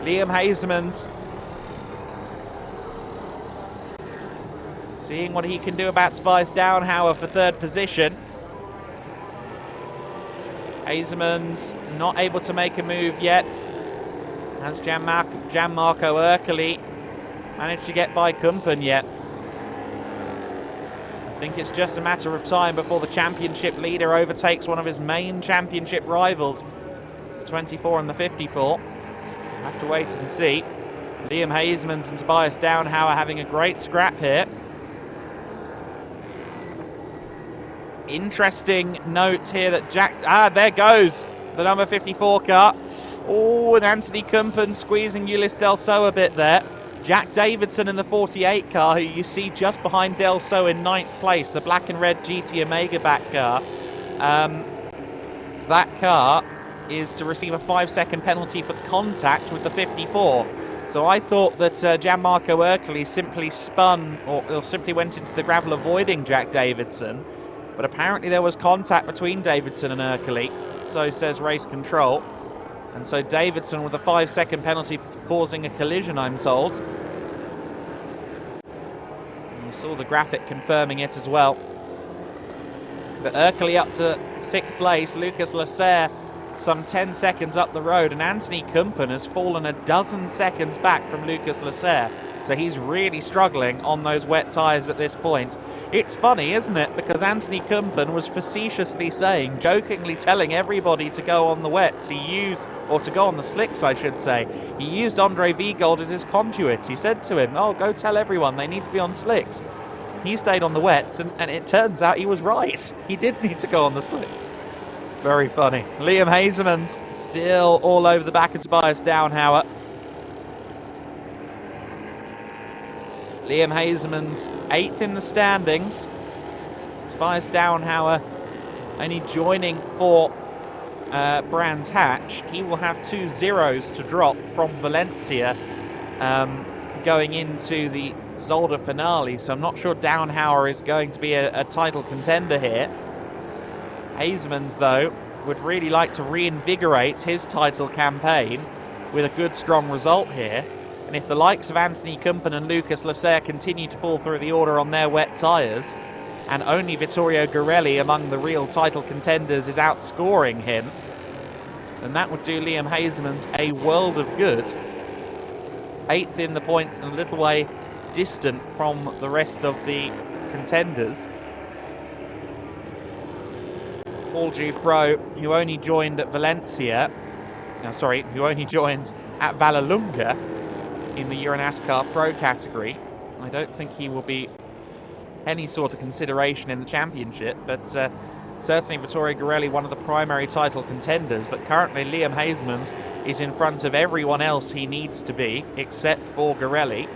Liam Hazeman's seeing what he can do about Tobias Downhauer for 3rd position. Hazeman's not able to make a move yet. Has Gianmarco Ercoli managed to get by Kumpen yet? I think it's just a matter of time before the championship leader overtakes one of his main championship rivals, the 24 and the 54. We'll have to wait and see. Liam Hazeman's and Tobias Downhauer having a great scrap here. Interesting note here that there goes the number 54 car. Oh, and Anthony Kumpen squeezing Ulysse Delso a bit there. Jack Davidson in the 48 car, who you see just behind Delso in 9th place, the black and red GT Omega back car. That car is to receive a 5-second penalty for contact with the 54. So I thought that Gianmarco Ercoli simply spun or simply went into the gravel avoiding Jack Davidson. But apparently there was contact between Davidson and Ercoli, so says race control. And so Davidson with a 5-second penalty for causing a collision, I'm told. And you saw the graphic confirming it as well. But Ercoli up to 6th place, Lucas Lasser some 10 seconds up the road, and Anthony Kumpen has fallen a dozen seconds back from Lucas Lasser. So he's really struggling on those wet tyres at this point. It's funny, isn't it? Because Anthony Kumpen was facetiously saying, jokingly telling everybody to go on the wets. Or to go on the slicks, I should say. He used Andre Viegold as his conduit. He said to him, oh, go tell everyone they need to be on slicks. He stayed on the wets, and it turns out he was right. He did need to go on the slicks. Very funny. Liam Hazeman's still all over the back of Tobias Downhauer. Liam Hazeman's 8th in the standings. Tobias Downhauer only joining for Brands Hatch. He will have 2 zeros to drop from Valencia going into the Zolder finale. So I'm not sure Downhauer is going to be a title contender here. Hasemans, though, would really like to reinvigorate his title campaign with a good, strong result here. And if the likes of Anthony Kumpen and Lucas Lasser continue to fall through the order on their wet tyres, and only Vittorio Garelli among the real title contenders is outscoring him, then that would do Liam Hasemans a world of good. 8th in the points and a little way distant from the rest of the contenders. Paul Giuffreau, who only joined at Valencia, who only joined at Vallelunga in the EuroNASCAR Pro category. I don't think he will be any sort of consideration in the championship, but certainly Vittorio Garelli, one of the primary title contenders, but currently Liam Hasemans is in front of everyone else he needs to be, except for Garelli.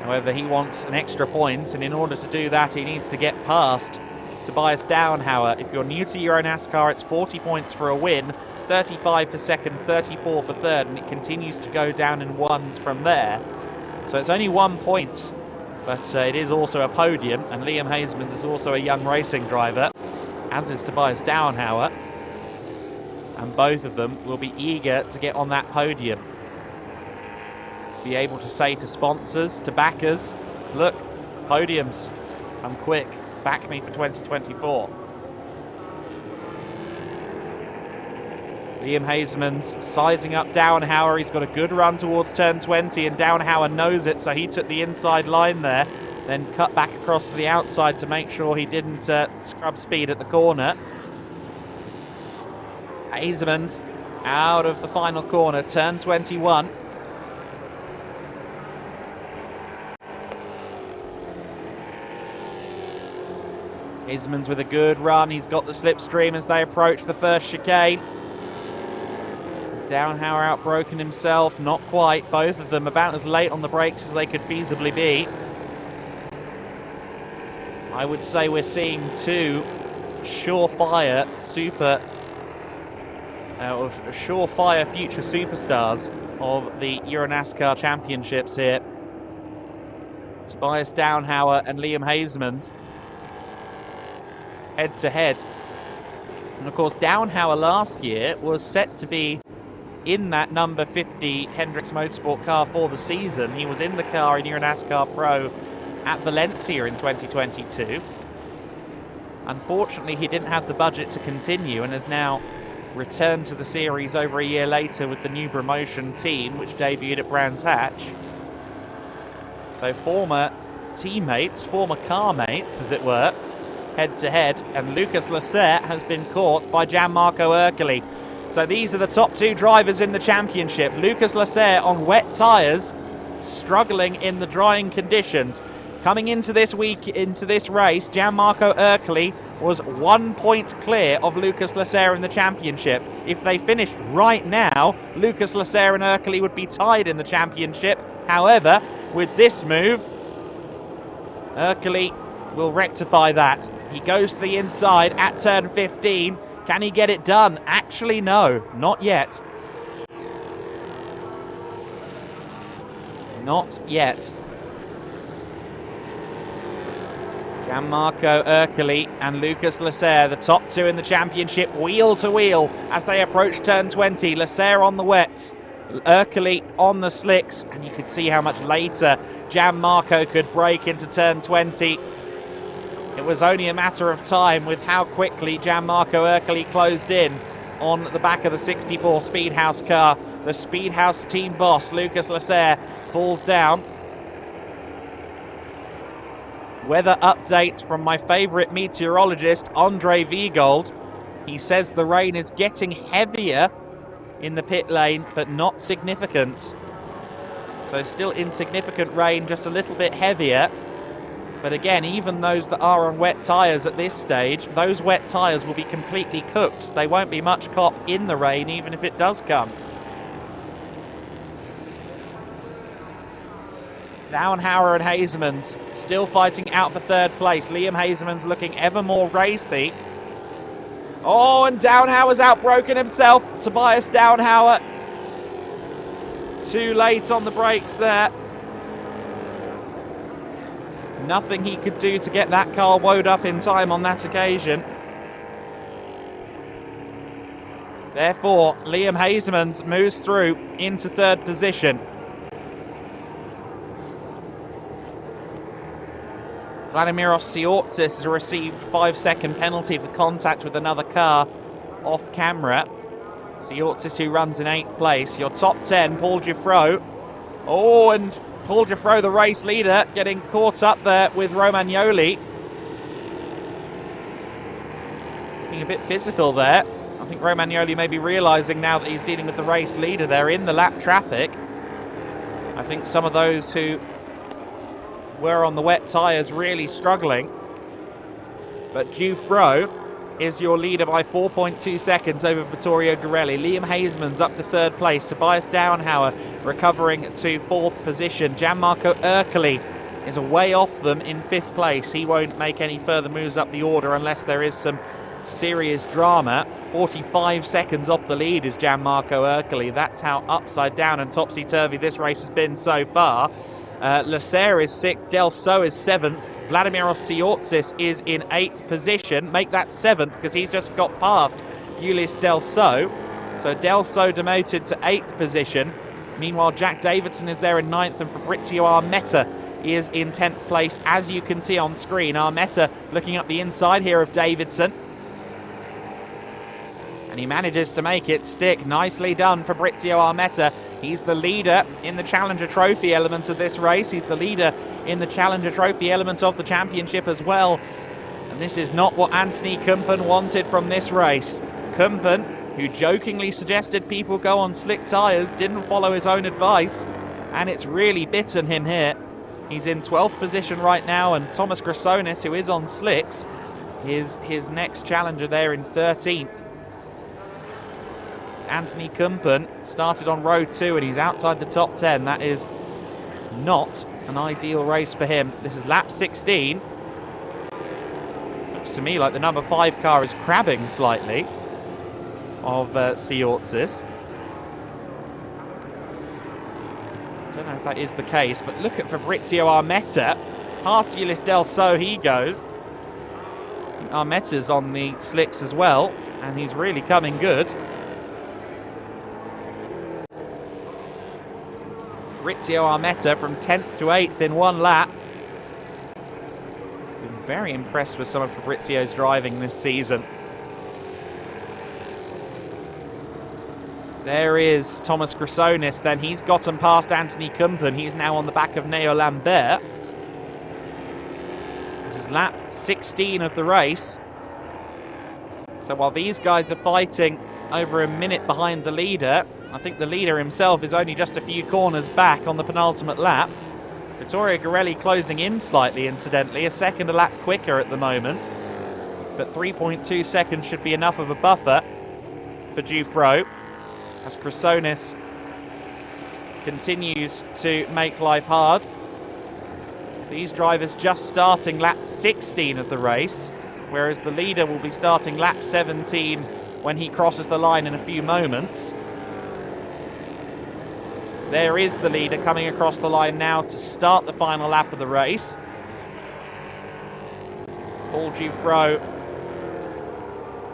However, he wants an extra point, and in order to do that, he needs to get past Tobias Downhauer. If you're new to EuroNASCAR, it's 40 points for a win, 35 for second, 34 for third, and it continues to go down in ones from there. So it's only 1 point, but it is also a podium, and Liam Hasemans is also a young racing driver, as is Tobias Downhauer, and both of them will be eager to get on that podium. Be able to say to sponsors, to backers, look, podiums, I'm quick, back me for 2024. Liam Hasemans sizing up Downhauer. He's got a good run towards turn 20, and Downhauer knows it, so he took the inside line there, then cut back across to the outside to make sure he didn't scrub speed at the corner. Hasemans out of the final corner, turn 21. Hasemans with a good run. He's got the slipstream as they approach the first chicane. Downhauer outbroken himself, not quite. Both of them about as late on the brakes as they could feasibly be. I would say we're seeing two surefire future superstars of the EuroNASCAR Championships here. Tobias Downhauer and Liam Hasemans head to head. And of course, Downhauer last year was set to be in that number 50 Hendricks Motorsport car for the season. He was in the car in EuroNASCAR Pro at Valencia in 2022. Unfortunately, he didn't have the budget to continue and has now returned to the series over a year later with the new promotion team, which debuted at Brands Hatch. So former teammates, former car mates, as it were, head to head, and Lucas Lasser has been caught by Gianmarco Ercoli. So these are the top two drivers in the championship. Lucas Lasser on wet tyres, struggling in the drying conditions. Coming into this race, Gianmarco Ercoli was 1 point clear of Lucas Lasser in the championship. If they finished right now, Lucas Lasser and Ercoli would be tied in the championship. However, with this move, Ercoli will rectify that. He goes to the inside at turn 15. Can he get it done? Actually, no, not yet. Not yet. Gianmarco Ercoli and Lucas Lasser, the top two in the championship, wheel to wheel as they approach turn 20. Lasser on the wets, Ercoli on the slicks, and you could see how much later Gianmarco could break into turn 20. It was only a matter of time with how quickly Gianmarco Ercoli closed in on the back of the 64 Speedhouse car. The Speedhouse team boss, Lucas Lasser, falls down. Weather update from my favourite meteorologist, Andre Viegold. He says the rain is getting heavier in the pit lane, but not significant. So still insignificant rain, just a little bit heavier. But again, even those that are on wet tyres at this stage, those wet tyres will be completely cooked. They won't be much cop in the rain, even if it does come. Downhauer and Hasemans still fighting out for third place. Liam Hasemans looking ever more racy. Oh, and Downhauer's outbroken himself. Tobias Downhauer. Too late on the brakes there. Nothing he could do to get that car wound up in time on that occasion. Therefore, Liam Hasemans moves through into third position. Vladimiros Tsiortsis has received 5-second penalty for contact with another car off camera. Tsiortsis, who runs in 8th place. Your top 10, Paul Giffreau. Oh, and Paul Giffreau, the race leader, getting caught up there with Romagnoli. Being a bit physical there. I think Romagnoli may be realising now that he's dealing with the race leader there in the lap traffic. I think some of those who were on the wet tyres really struggling. But Giffreau is your leader by 4.2 seconds over Vittorio Garelli. Liam Hasemans up to third place. Tobias Downhauer recovering to 4th position. Gianmarco Ercoli is away off them in 5th place. He won't make any further moves up the order unless there is some serious drama. 45 seconds off the lead is Gianmarco Ercoli. That's how upside down and topsy-turvy this race has been so far. Lasser is 6th, Del So is 7th, Vladimiros Tsiortsis is in 8th position. Make that 7th because he's just got past Ulis Del So. So Del So demoted to 8th position. Meanwhile, Jack Davidson is there in 9th and Fabrizio Armetta is in 10th place, as you can see on screen. Armetta looking up the inside here of Davidson. And he manages to make it stick. Nicely done, Fabrizio Armetta. He's the leader in the Challenger Trophy element of this race. He's the leader in the Challenger Trophy element of the championship as well. And this is not what Anthony Kumpen wanted from this race. Kumpen, who jokingly suggested people go on slick tyres, didn't follow his own advice. And it's really bitten him here. He's in 12th position right now, and Thomas Grassonis, who is on slicks, is his next challenger there in 13th. Anthony Kumpen started on row 2 and he's outside the top 10. That is not an ideal race for him. This is lap 16. Looks to me like the number 5 car is crabbing slightly of Tsiortsis. Don't know if that is the case, but look at Fabrizio Armetta. Past Ulis Del So he goes. I think Armetta's on the slicks as well, and he's really coming good. Fabrizio Armetta from 10th to 8th in 1 lap. Been very impressed with some of Fabrizio's driving this season. There is Thomas Grassonis then. He's gotten past Anthony Kumpen. He's now on the back of Neo Lambert. This is lap 16 of the race. So while these guys are fighting over a minute behind the leader, I think the leader himself is only just a few corners back on the penultimate lap. Vittorio Garelli closing in slightly, incidentally, a second a lap quicker at the moment. But 3.2 seconds should be enough of a buffer for Giffreau, as Grassonis continues to make life hard. These drivers just starting lap 16 of the race, whereas the leader will be starting lap 17 when he crosses the line in a few moments. There is the leader coming across the line now to start the final lap of the race. Paul Giffreau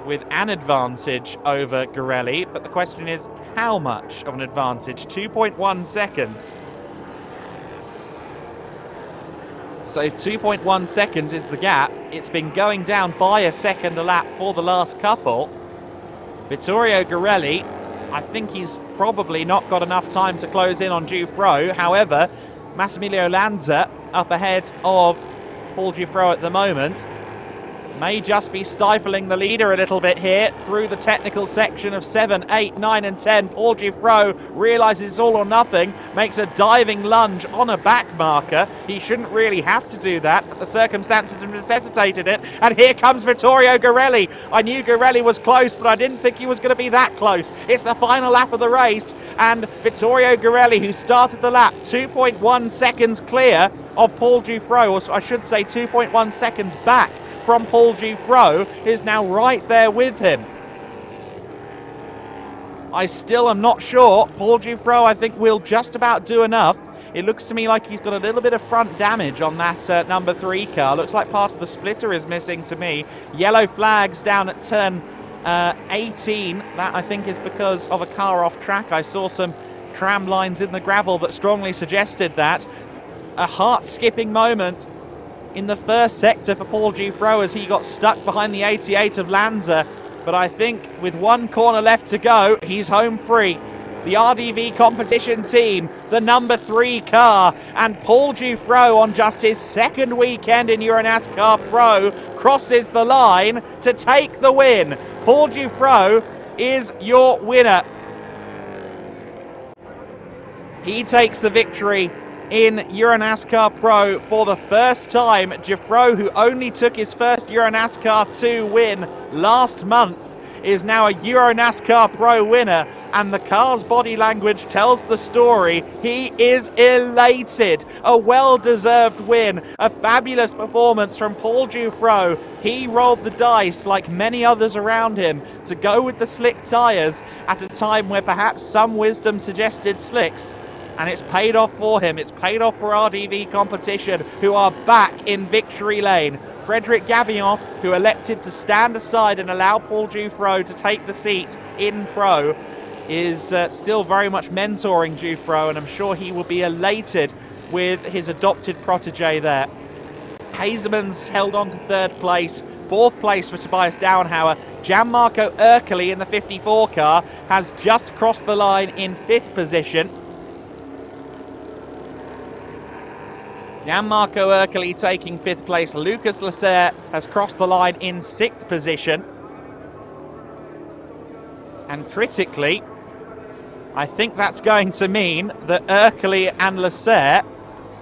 with an advantage over Garelli, but the question is how much of an advantage? 2.1 seconds. So 2.1 seconds is the gap. It's been going down by a second a lap for the last couple. Vittorio Garelli, I think he's probably not got enough time to close in on Giffreau. However, Massimilio Lanza up ahead of Paul Giffreau at the moment may just be stifling the leader a little bit here through the technical section of 7, 8, 9 and 10. Paul Giffreau realises it's all or nothing, makes a diving lunge on a back marker. He shouldn't really have to do that, but the circumstances have necessitated it. And here comes Vittorio Garelli. I knew Garelli was close, but I didn't think he was going to be that close. It's the final lap of the race, and Vittorio Garelli, who started the lap 2.1 seconds clear of Paul Giffreau, or I should say 2.1 seconds back from Paul Giffreau, is now right there with him. I still am not sure. Paul Giffreau, I think, will just about do enough. It looks to me like he's got a little bit of front damage on that number 3 car. Looks like part of the splitter is missing to me. Yellow flags down at turn 18. That, I think, is because of a car off track. I saw some tram lines in the gravel that strongly suggested that. A heart-skipping moment in the first sector for Paul Giuffreau as he got stuck behind the 88 of Lanza. But I think with one corner left to go, he's home free. The RDV competition team, the number 3 car, and Paul Giuffreau on just his second weekend in EuroNASCAR Pro crosses the line to take the win. Paul Giuffreau is your winner. He takes the victory in EuroNASCAR Pro for the first time. Giuffreau, who only took his first EuroNASCAR 2 win last month, is now a EuroNASCAR Pro winner, and the car's body language tells the story. He is elated. A well-deserved win, a fabulous performance from Paul Giuffreau. He rolled the dice, like many others around him, to go with the slick tyres at a time where perhaps some wisdom suggested slicks. And it's paid off for him. It's paid off for RDV Competition, who are back in victory lane. Frédéric Gavillon, who elected to stand aside and allow Paul Giuffreau to take the seat in Pro, is still very much mentoring Giuffreau, and I'm sure he will be elated with his adopted protege there. Hazeman's held on to 3rd place. 4th place for Tobias Dauenhauer. Gianmarco Ercoli in the 54 car has just crossed the line in 5th position. Gianmarco Ercoli taking 5th place. Lucas Lasser has crossed the line in 6th position. And critically, I think that's going to mean that Ercoli and Lasser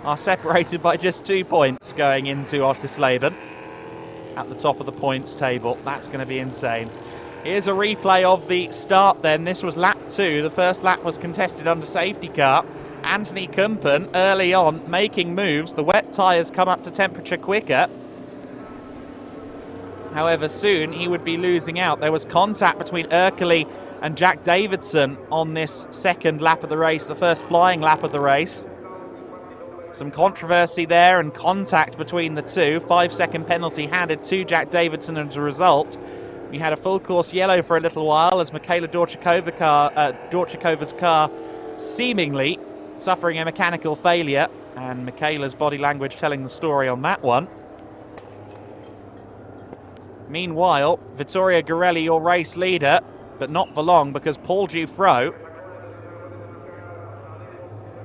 are separated by just 2 points going into Oschersleben at the top of the points table. That's going to be insane. Here's a replay of the start then. This was lap 2. The first lap was contested under safety car. Anthony Kumpen early on making moves. The wet tyres come up to temperature quicker. However, soon he would be losing out. There was contact between Ercoli and Jack Davidson on this second lap of the race, the first flying lap of the race. Some controversy there and contact between the two. 5-second penalty handed to Jack Davidson as a result. We had a full course yellow for a little while as Michaela Dorchikova's car seemingly suffering a mechanical failure, and Michaela's body language telling the story on that one. Meanwhile, Vittorio Garelli, your race leader, but not for long, because Paul Giuffreau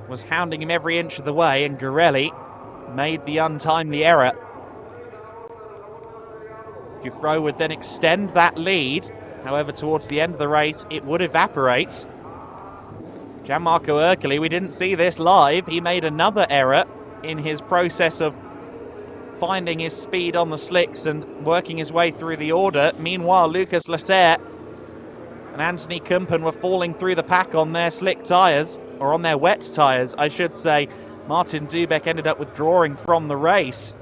was hounding him every inch of the way, and Garelli made the untimely error. Giuffreau would then extend that lead. However, towards the end of the race, it would evaporate. Gianmarco Ercoli, we didn't see this live. He made another error in his process of finding his speed on the slicks and working his way through the order. Meanwhile, Lucas Lasser and Anthony Kumpen were falling through the pack on their slick tyres, or on their wet tyres, I should say. Martin Dubeck ended up withdrawing from the race.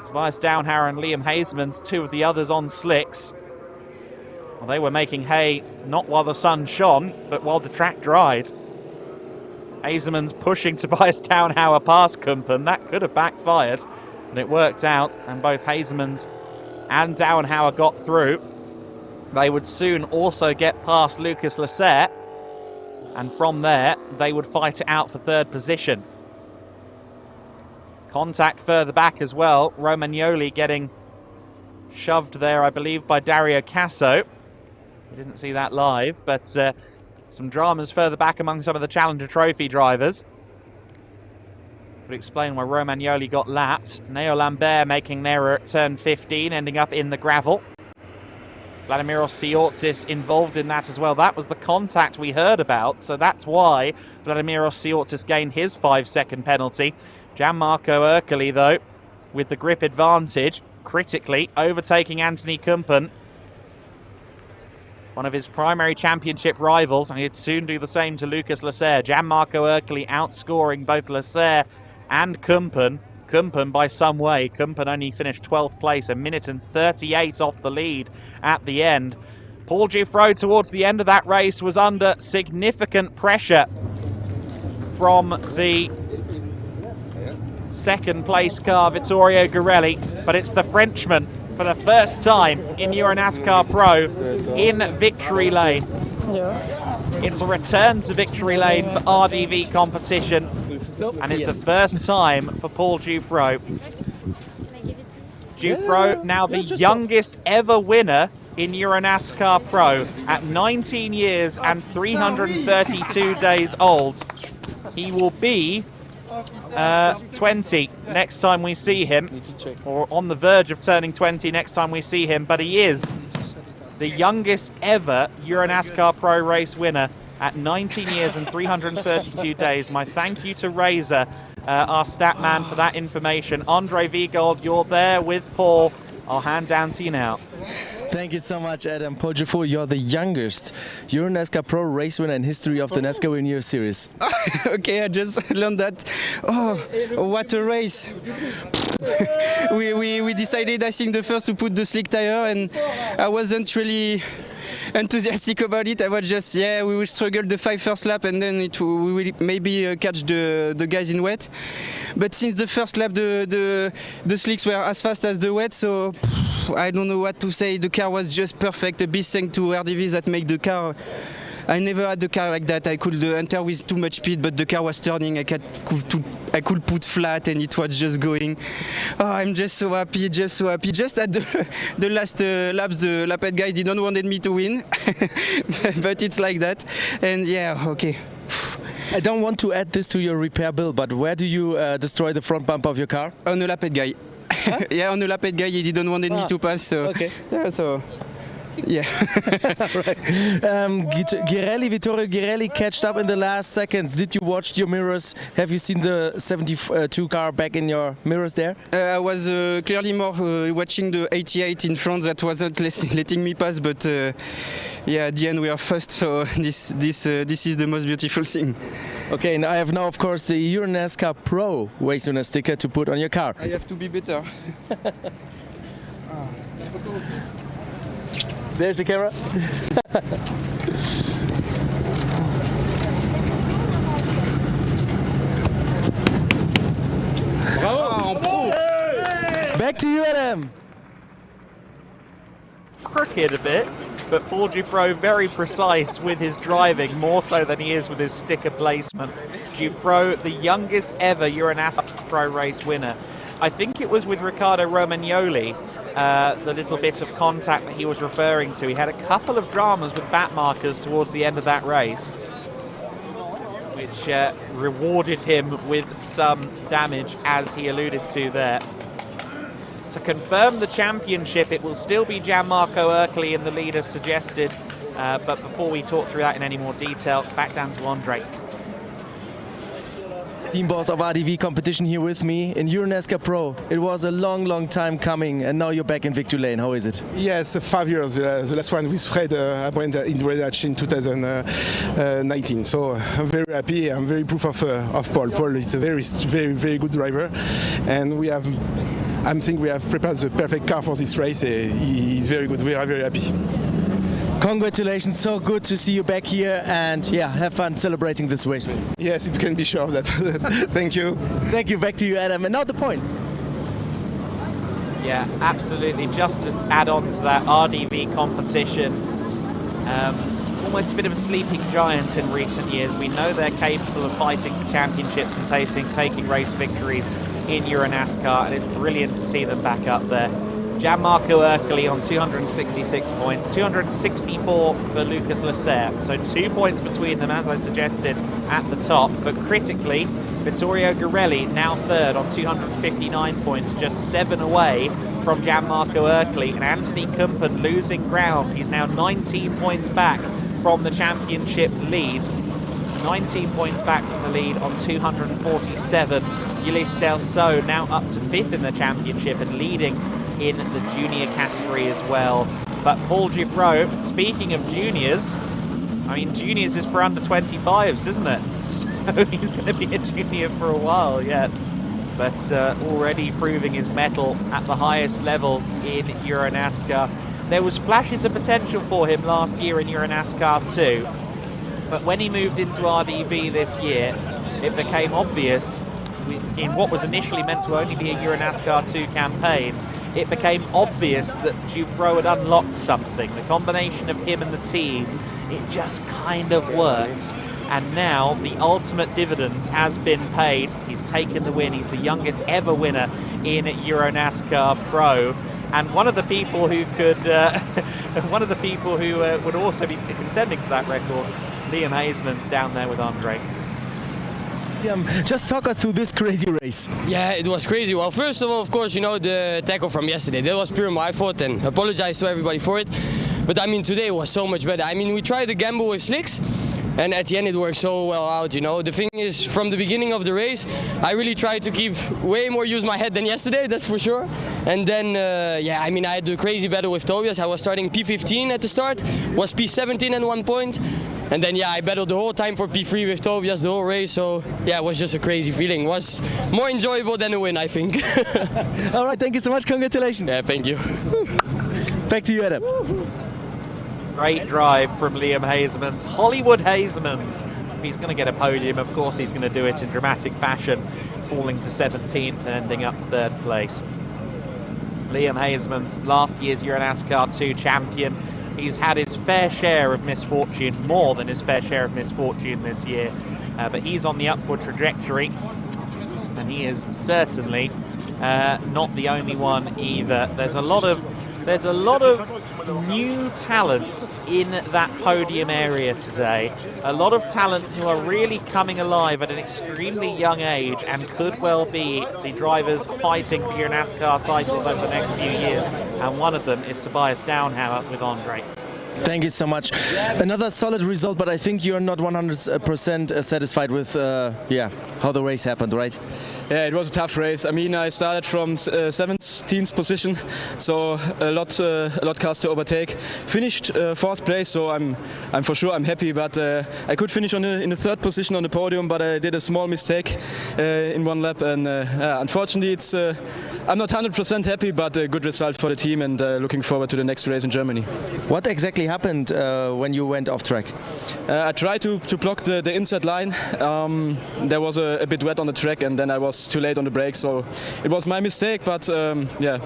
Tobias Dauenhauer and Liam Hazeman's, 2 of the others on slicks. Well, they were making hay not while the sun shone, but while the track dried. Hazeman's pushing Tobias Dauenhauer past Kumpen. That could have backfired, but it worked out, and both Hazeman's and Dauenhauer got through. They would soon also get past Lucas Lasser, and from there, they would fight it out for 3rd position. Contact further back as well. Romagnoli getting shoved there, I believe, by Dario Casso. We didn't see that live, but some dramas further back among some of the Challenger Trophy drivers. Would explain why Romagnoli got lapped. Neo Lambert making their error at turn 15, ending up in the gravel. Vladimiros Siortsis involved in that as well. That was the contact we heard about, so that's why Vladimiros Siortsis gained his 5-second penalty. Gianmarco Ercoli, though, with the grip advantage, critically overtaking Anthony Kumpen, one of his primary championship rivals, and he'd soon do the same to Lucas Lasser. Gianmarco Ercoli outscoring both Lasser and Kumpen. Kumpen by some way. Kumpen only finished 12th place, 1 minute and 38 off the lead at the end. Paul Giuffreau towards the end of that race was under significant pressure from the 2nd place car, Vittorio Garelli, but it's the Frenchman for the first time in EuroNASCAR Pro in victory lane. It's a return to victory lane for RDV competition, and it's a first time for Paul Dufresne. Dufresne, now the youngest ever winner in EuroNASCAR Pro at 19 years and 332 days old. He will be 20 next time we see him, or on the verge of turning 20 next time we see him, but he is the youngest ever EuroNASCAR Pro race winner at 19 years and 332 days. My thank you to Razor, our stat man, for that information. Andre Viegold, you're there with Paul. I'll hand down to you now. Thank you so much, Adam. Paul Dufresne, you're the youngest EuroNASCAR Pro race winner in history of the NASCAR Win Year Series. Okay, I just learned that. Oh, what a race. we decided, I think, the first to put the slick tire, and I wasn't really enthusiastic about it. I was just, we will struggle the first lap, and then we will maybe catch the guys in wet. But since the first lap, the slicks were as fast as the wet, so I don't know what to say. The car was just perfect. A big thanks to RDV that made the car. I never had a car like that. I could enter with too much speed, but the car was turning. I could put flat, and it was just going. Oh, I'm just so happy, just so happy. Just at the last laps, the lapette guys didn't wanted me to win, but it's like that. And yeah, okay. I don't want to add this to your repair bill, but where do you destroy the front bumper of your car? On the lapette guy. Huh? Yeah, on the lapette guy, he didn't wanted me to pass. So okay. Yeah, so. Yeah. Right. Vittorio Girelli catched up in the last seconds. Did you watch your mirrors? Have you seen the 72 car back in your mirrors there? I was clearly more watching the 88 in front that wasn't letting me pass, but yeah, at the end we are first, so this is the most beautiful thing. Okay, and I have now, of course, the EuroNASCAR Pro race winner sticker to put on your car. I have to be better. There's the camera. Bravo! Back to you, Adam. Crooked a bit, but Paul Dufresne very precise with his driving, more so than he is with his sticker placement. Dufresne, the youngest ever EuroNASCAR Pro race winner. I think it was with Riccardo Romagnoli. The little bit of contact that he was referring to. He had a couple of dramas with back markers towards the end of that race, which rewarded him with some damage, as he alluded to there. To confirm the championship, it will still be Gianmarco Ercoli in the lead as suggested, but before we talk through that in any more detail, back down to Andre. Team boss of RDV competition here with me in EuroNASCAR Pro. It was a long time coming, and now you're back in victory lane. How is it? Yes, 5 years. The last one with Fred Abraham in Redach in 2019. So I'm very happy. I'm very proof of Paul. Paul is a very good driver, and I think we have prepared the perfect car for this race. He's very good. We are very happy. Congratulations, so good to see you back here, and yeah, have fun celebrating this race. Yes, you can be sure of that. Thank you. Thank you, back to you, Adam. And now the points. Yeah, absolutely. Just to add on to that RDV competition, almost a bit of a sleeping giant in recent years. We know they're capable of fighting for championships and taking race victories in EuroNASCAR, and it's brilliant to see them back up there. Gianmarco Ercoli on 266 points, 264 for Lucas Lasser. So 2 points between them, as I suggested, at the top. But critically, Vittorio Girelli now third on 259 points, just 7 away from Gianmarco Ercoli. And Anthony Kumpen losing ground. He's now 19 points back from the championship lead. 19 points back from the lead on 247. Ulysse Delceau now up to 5th in the championship and leading in the junior category as well. But Paul Dufresne, speaking of juniors, I mean, juniors is for under 25s, isn't it? So he's going to be a junior for a while yet. But already proving his mettle at the highest levels in EuroNASCAR. There was flashes of potential for him last year in EuroNASCAR too. But when he moved into RDV this year, it became obvious in what was initially meant to only be a EuroNASCAR 2 campaign, it became obvious that Dufresne had unlocked something. The combination of him and the team, it just kind of worked. And now the ultimate dividends has been paid. He's taken the win. He's the youngest ever winner in EuroNASCAR Pro. And one of the people who could, one of the people who would also be contending for that record, Liam Hazeman's down there with Andre. Just talk us through this crazy race. Yeah, it was crazy. Well, first of all, of course, you know, the tackle from yesterday. That was pure my fault, and apologize to everybody for it. But I mean, today was so much better. I mean, we tried to gamble with slicks, and at the end it worked so well out, you know. The thing is, from the beginning of the race, I really tried to keep way more use my head than yesterday, that's for sure. And then, yeah, I mean, I had a crazy battle with Tobias. I was starting P15 at the start, was P17 at one point. And then, yeah, I battled the whole time for P3 with Tobias the whole race. So, yeah, it was just a crazy feeling. It was more enjoyable than a win, I think. All right, thank you so much. Congratulations. Yeah, thank you. Back to you, Adam. Great drive from Liam Hazeman's, Hollywood Hazeman's. If he's going to get a podium, of course he's going to do it in dramatic fashion, falling to 17th and ending up 3rd place. Liam Hazeman's last year's EuroNASCAR 2 champion. He's had his fair share of misfortune, more than his fair share of misfortune this year, but he's on the upward trajectory, and he is certainly not the only one either. There's a lot of new talent in that podium area today. A lot of talent who are really coming alive at an extremely young age and could well be the drivers fighting for your NASCAR titles over the next few years. And one of them is Tobias Downhammer with Andre. Thank you so much. Another solid result, but I think you're not 100% satisfied with yeah, how the race happened, right? Yeah, it was a tough race. I mean, I started from 17th position, so a lot cars to overtake. Finished 4th place, so I'm for sure I'm happy. But I could finish in the 3rd position on the podium, but I did a small mistake in one lap, and unfortunately, it's I'm not 100% happy, but a good result for the team, and looking forward to the next race in Germany. What exactly happened when you went off track? I tried to block the inside line. There was a bit wet on the track, and then I was too late on the brakes, so it was my mistake. But yeah,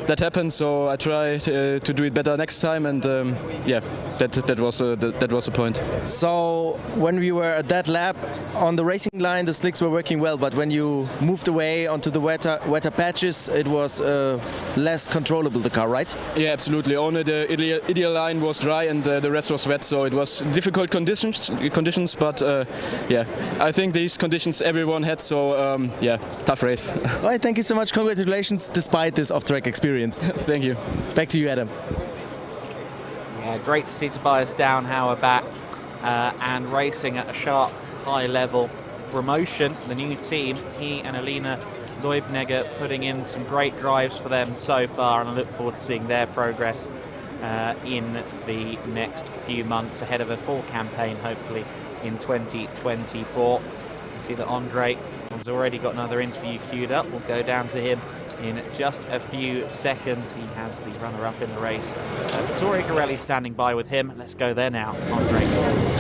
that happened. So I tried to do it better next time, and yeah, that was the point. So when we were at that lap on the racing line, the slicks were working well, but when you moved away onto the wetter patches, it was less controllable, the car, right? Yeah, absolutely. Only the ideal line was dry, and the rest was wet, so it was difficult conditions. But yeah, I think these conditions everyone had. So yeah, tough race. All right, thank you so much. Congratulations, despite this off-track experience. Thank you. Back to you, Adam. Yeah, great to see Tobias Downhammer back and racing at a sharp, high level. Promotion, the new team, he and Alina Leubnegger putting in some great drives for them so far, and I look forward to seeing their progress in the next few months ahead of a full campaign, hopefully in 2024. You can see that Andre has already got another interview queued up. We'll go down to him in just a few seconds. He has the runner-up in the race. Vittorio Garelli standing by with him. Let's go there now. Andre.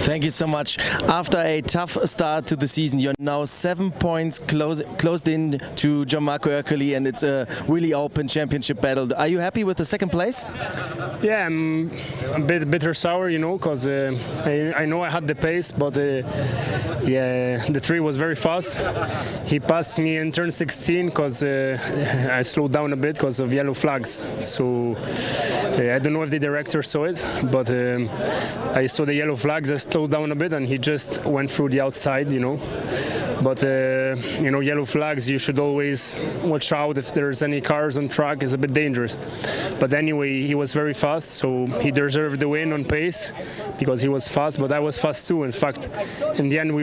Thank you so much. After a tough start to the season, you're now 7 points closed in to Gianmarco Ercoli, and it's a really open championship battle. Are you happy with the 2nd place? Yeah, I'm a bit bitter sour, you know, because I know I had the pace, but yeah, the 3 was very fast. He passed me in turn 16 because I slowed down a bit because of yellow flags. So I don't know if the director saw it, but I saw the yellow flags. I slowed down a bit, and he just went through the outside, you know. But you know, yellow flags, you should always watch out if there's any cars on track. It's a bit dangerous. But anyway, he was very fast, so he deserved the win on pace because he was fast. But I was fast too. In fact, in the end,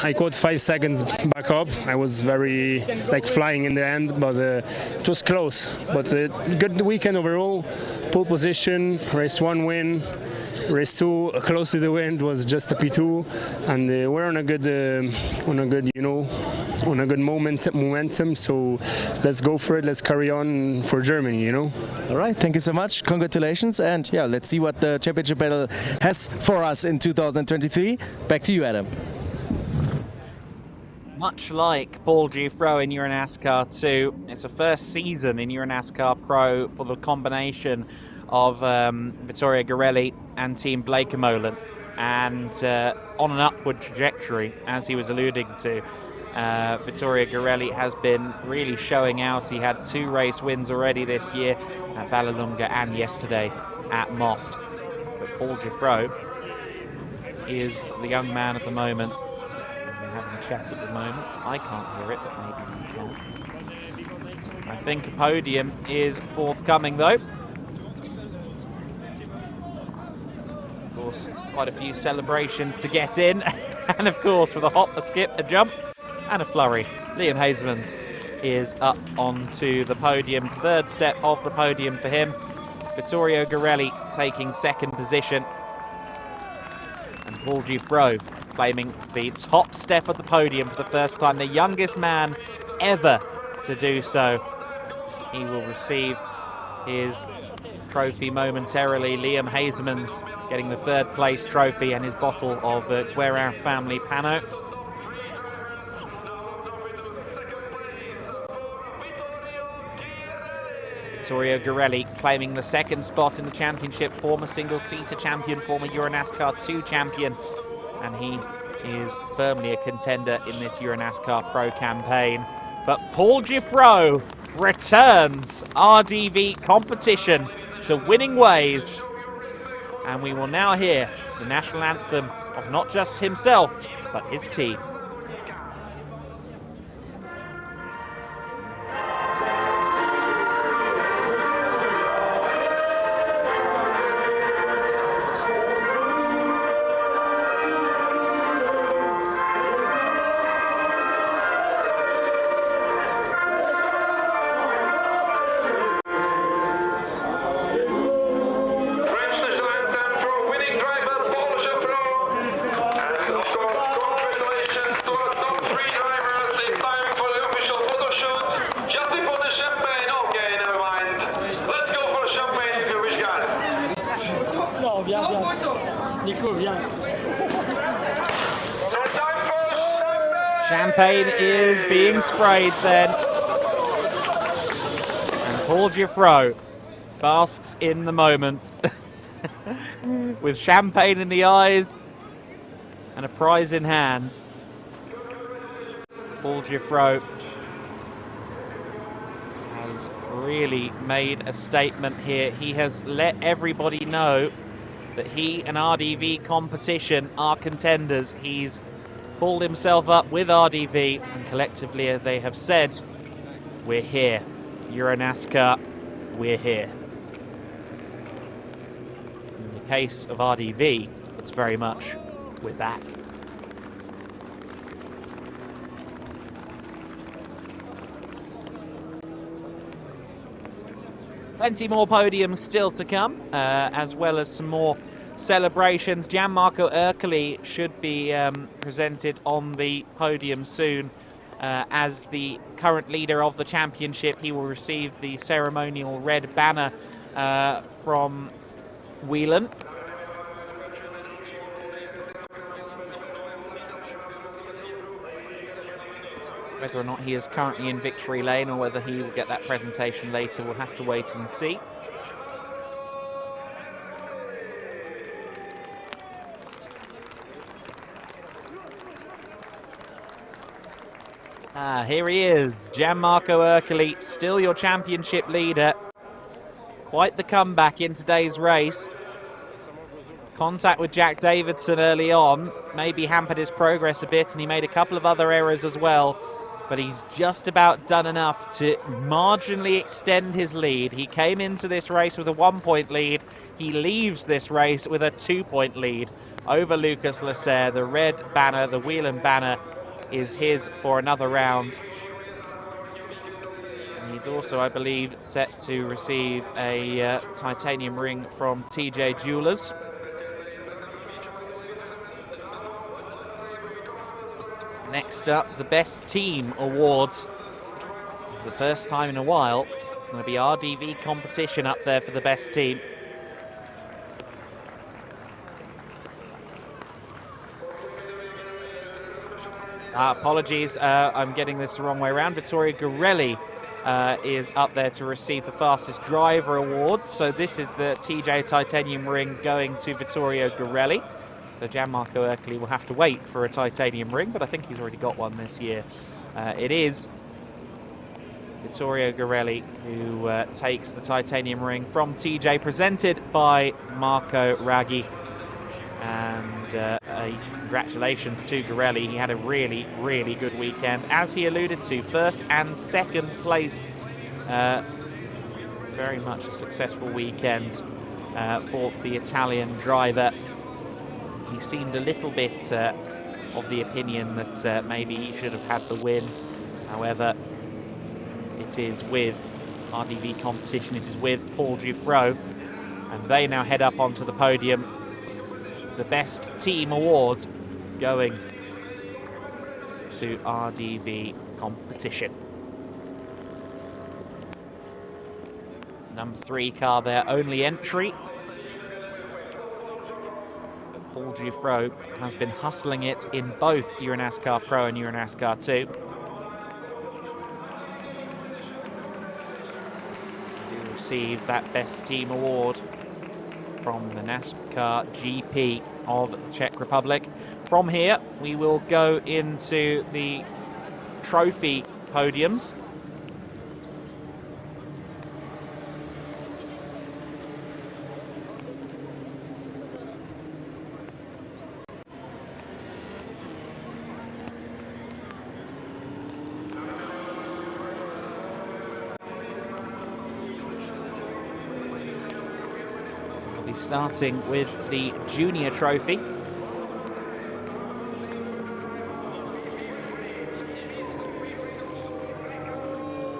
I caught 5 seconds back up. I was very flying in the end, but it was close. But good weekend overall. Pole position, race 1 win. Race 2 close to the win was just a P2, and we're on a good, you know, on a good momentum. So let's go for it. Let's carry on for Germany, you know. All right, thank you so much. Congratulations, and yeah, let's see what the championship battle has for us in 2023. Back to you, Adam. Much like Paul Giuffreau in EuroNASCAR 2, it's a first season in EuroNASCAR Pro for the combination of Vittorio Garelli and Team Bleekemolen, and on an upward trajectory, as he was alluding to. Vittorio Garelli has been really showing out. He had 2 race wins already this year at Vallelunga and yesterday at Most. But Paul Giuffreau is the young man at the moment. They're having a chat at the moment. I can't hear it, but maybe you can. I think a podium is forthcoming, though. Of course, quite a few celebrations to get in. And of course, with a hop, a skip, a jump, and a flurry, Liam Hasemans is up onto the podium. 3rd step of the podium for him. Vittorio Garelli taking 2nd position. And Paul Giuffreau claiming the top step of the podium for the first time. The youngest man ever to do so. He will receive his trophy momentarily. Liam Hasemans getting the 3rd place trophy and his bottle of the Guerin family Pano. Vittorio Garelli claiming the 2nd spot in the championship, former single-seater champion, former EuroNASCAR 2 champion, and he is firmly a contender in this EuroNASCAR Pro campaign. But Paul Giuffreau returns RDV competition to winning ways, and we will now hear the national anthem of not just himself, but his team. Champagne is being sprayed then. And Paul Giuffreau basks in the moment with champagne in the eyes and a prize in hand. Paul Giuffreau has really made a statement here. He has let everybody know that he and RDV competition are contenders. He's pulled himself up with RDV, and collectively they have said, we're here. EuroNASCAR, we're here. In the case of RDV, it's very much, we're back. Plenty more podiums still to come, as well as some more celebrations. Gianmarco Ercoli should be presented on the podium soon as the current leader of the championship. He will receive the ceremonial red banner from Whelen. Whether or not he is currently in victory lane or whether he will get that presentation later, we'll have to wait and see. Here he is, Gianmarco Ercoli, still your championship leader. Quite the comeback in today's race. Contact with Jack Davidson early on maybe hampered his progress a bit, and he made a couple of other errors as well. But he's just about done enough to marginally extend his lead. He came into this race with a 1-point lead. He leaves this race with a 2-point lead over Lucas Lasser. The red banner, the Whelen banner, is his for another round. And he's also, I believe, set to receive a titanium ring from TJ Jewelers. Next up, the Best Team Awards. For the first time in a while, it's going to be RDV competition up there for the best team. Apologies, I'm getting this the wrong way around. Vittorio Garelli is up there to receive the fastest driver award. So this is the TJ Titanium ring going to Vittorio Garelli. So Gianmarco Ercoli will have to wait for a titanium ring, but I think he's already got one this year. It is Vittorio Garelli who takes the titanium ring from TJ, presented by Marco Raggi. And congratulations to Garelli. He had a really, really good weekend. As he alluded to, first and second place. Very much a successful weekend for the Italian driver. He seemed a little bit of the opinion that maybe he should have had the win. However, it is with RDV competition, it is with Paul Dufresne, and they now head up onto the podium. The best team awards going to RDV competition. Number 3 car there, only entry. But Paul Dufresne has been hustling it in both EuroNASCAR Pro and EuroNASCAR 2. To receive that best team award from the NASCAR GP of the Czech Republic. From here, we will go into the trophy podiums. Starting with the Junior Trophy.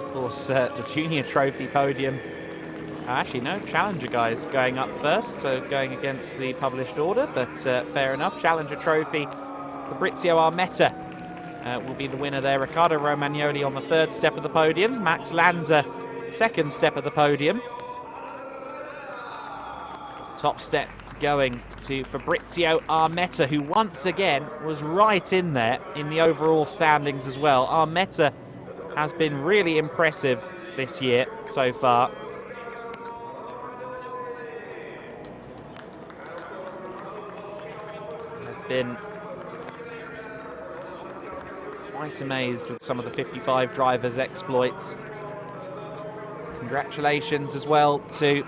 Of course, the Junior Trophy podium. Actually, no, Challenger guys going up first, so going against the published order, but fair enough. Challenger Trophy, Fabrizio Armetta will be the winner there. Riccardo Romagnoli on the 3rd step of the podium. Max Lanza, 2nd step of the podium. Top step going to Fabrizio Armetta, who once again was right in there in the overall standings as well. Armetta has been really impressive this year so far. I've been quite amazed with some of the 55 drivers' exploits. Congratulations as well to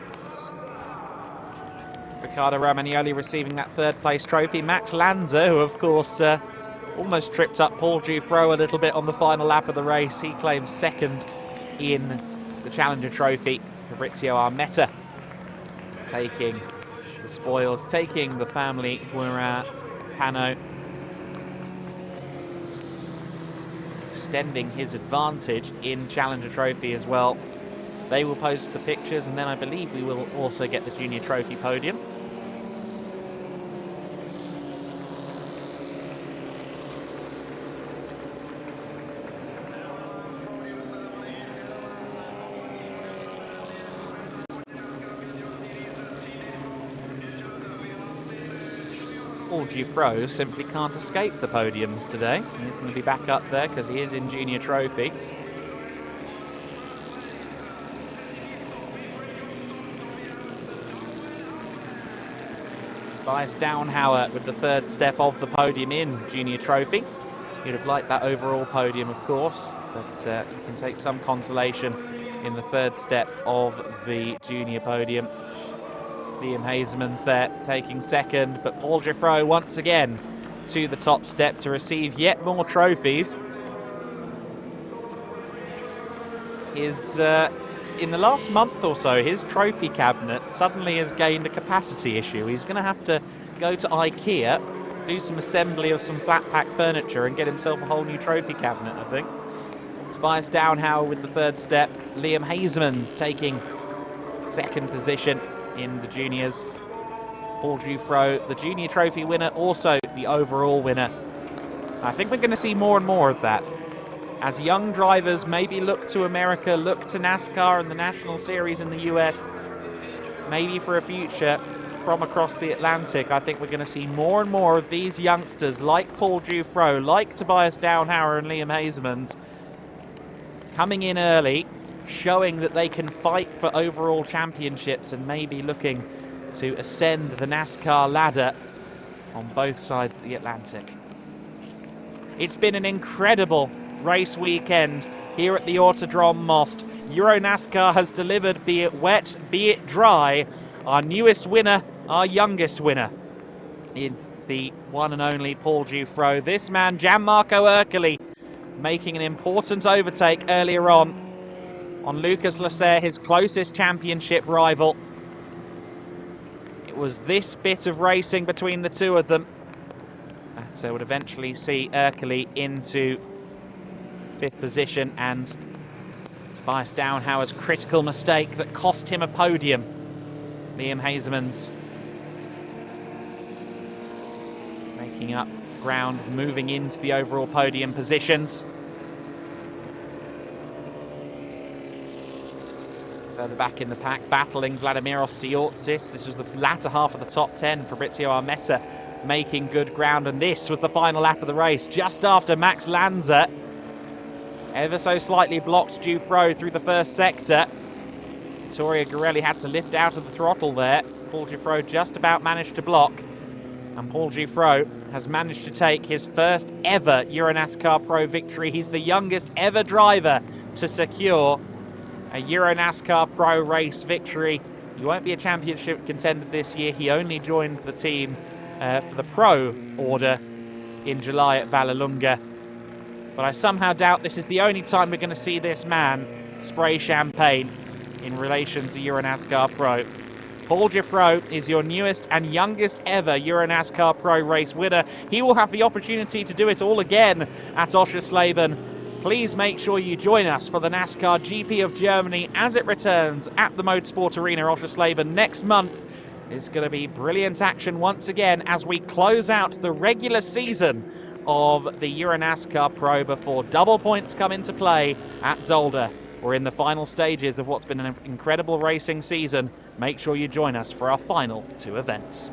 Riccardo Romagnoli receiving that 3rd place trophy. Max Lanza, who of course almost tripped up Paul Dufresne a little bit on the final lap of the race. He claims 2nd in the Challenger Trophy. Fabrizio Armetta taking the spoils, taking the family Guerin Pano, extending his advantage in Challenger Trophy as well. They will post the pictures, and then I believe we will also get the Junior Trophy podium. Paul Dufresne simply can't escape the podiums today. He's going to be back up there because he is in Junior Trophy. Tobias Downhauer with the 3rd step of the podium in Junior Trophy. You'd have liked that overall podium, of course, but you can take some consolation in the 3rd step of the Junior podium. Liam Hazeman's there taking 2nd, but Paul Dufresne once again to the top step to receive yet more trophies. In the last month or so, his trophy cabinet suddenly has gained a capacity issue. He's going to have to go to IKEA, do some assembly of some flat pack furniture and get himself a whole new trophy cabinet, I think. Tobias Downhauer with the 3rd step. Liam Hazeman's taking 2nd position in the juniors. Paul Dufresne, the Junior Trophy winner, also the overall winner. I think we're going to see more and more of that. As young drivers maybe look to America, look to NASCAR and the National Series in the US, maybe for a future from across the Atlantic. I think we're going to see more and more of these youngsters like Paul Dufresne, like Tobias Downhauer and Liam Hazeman's coming in early, showing that they can fight for overall championships and maybe looking to ascend the NASCAR ladder on both sides of the Atlantic. It's been an incredible race weekend here at the Autodrom Most. EuroNASCAR has delivered, be it wet, be it dry. Our newest winner, our youngest winner, is the one and only Paul Dufresne. This man, Gianmarco Ercoli, making an important overtake earlier on Lucas Lasser, his closest championship rival. It was this bit of racing between the two of them that would eventually see Ercoli into 5th position, and Tobias Downhauer's critical mistake that cost him a podium. Liam Hazeman's making up ground, moving into the overall podium positions. Further back in the pack, battling Vladimiros Siortsis. This was the latter half of the top 10. Fabrizio Armetta making good ground, and this was the final lap of the race, just after Max Lanza ever so slightly blocked Dufresne through the first sector. Vittorio Gorelli had to lift out of the throttle there. Paul Dufresne just about managed to block, and Paul Dufresne has managed to take his first ever EuroNASCAR Pro victory. He's the youngest ever driver to secure a EuroNASCAR Pro race victory. He won't be a championship contender this year. He only joined the team for the Pro order in July at Vallelunga. But I somehow doubt this is the only time we're going to see this man spray champagne in relation to EuroNASCAR Pro. Paul Dufresne is your newest and youngest ever EuroNASCAR Pro race winner. He will have the opportunity to do it all again at Oschersleben. Please make sure you join us for the NASCAR GP of Germany as it returns at the Motorsport Arena Oschersleben next month. It's going to be brilliant action once again as we close out the regular season of the EuroNASCAR Pro before double points come into play at Zolder. We're in the final stages of what's been an incredible racing season. Make sure you join us for our final 2 events.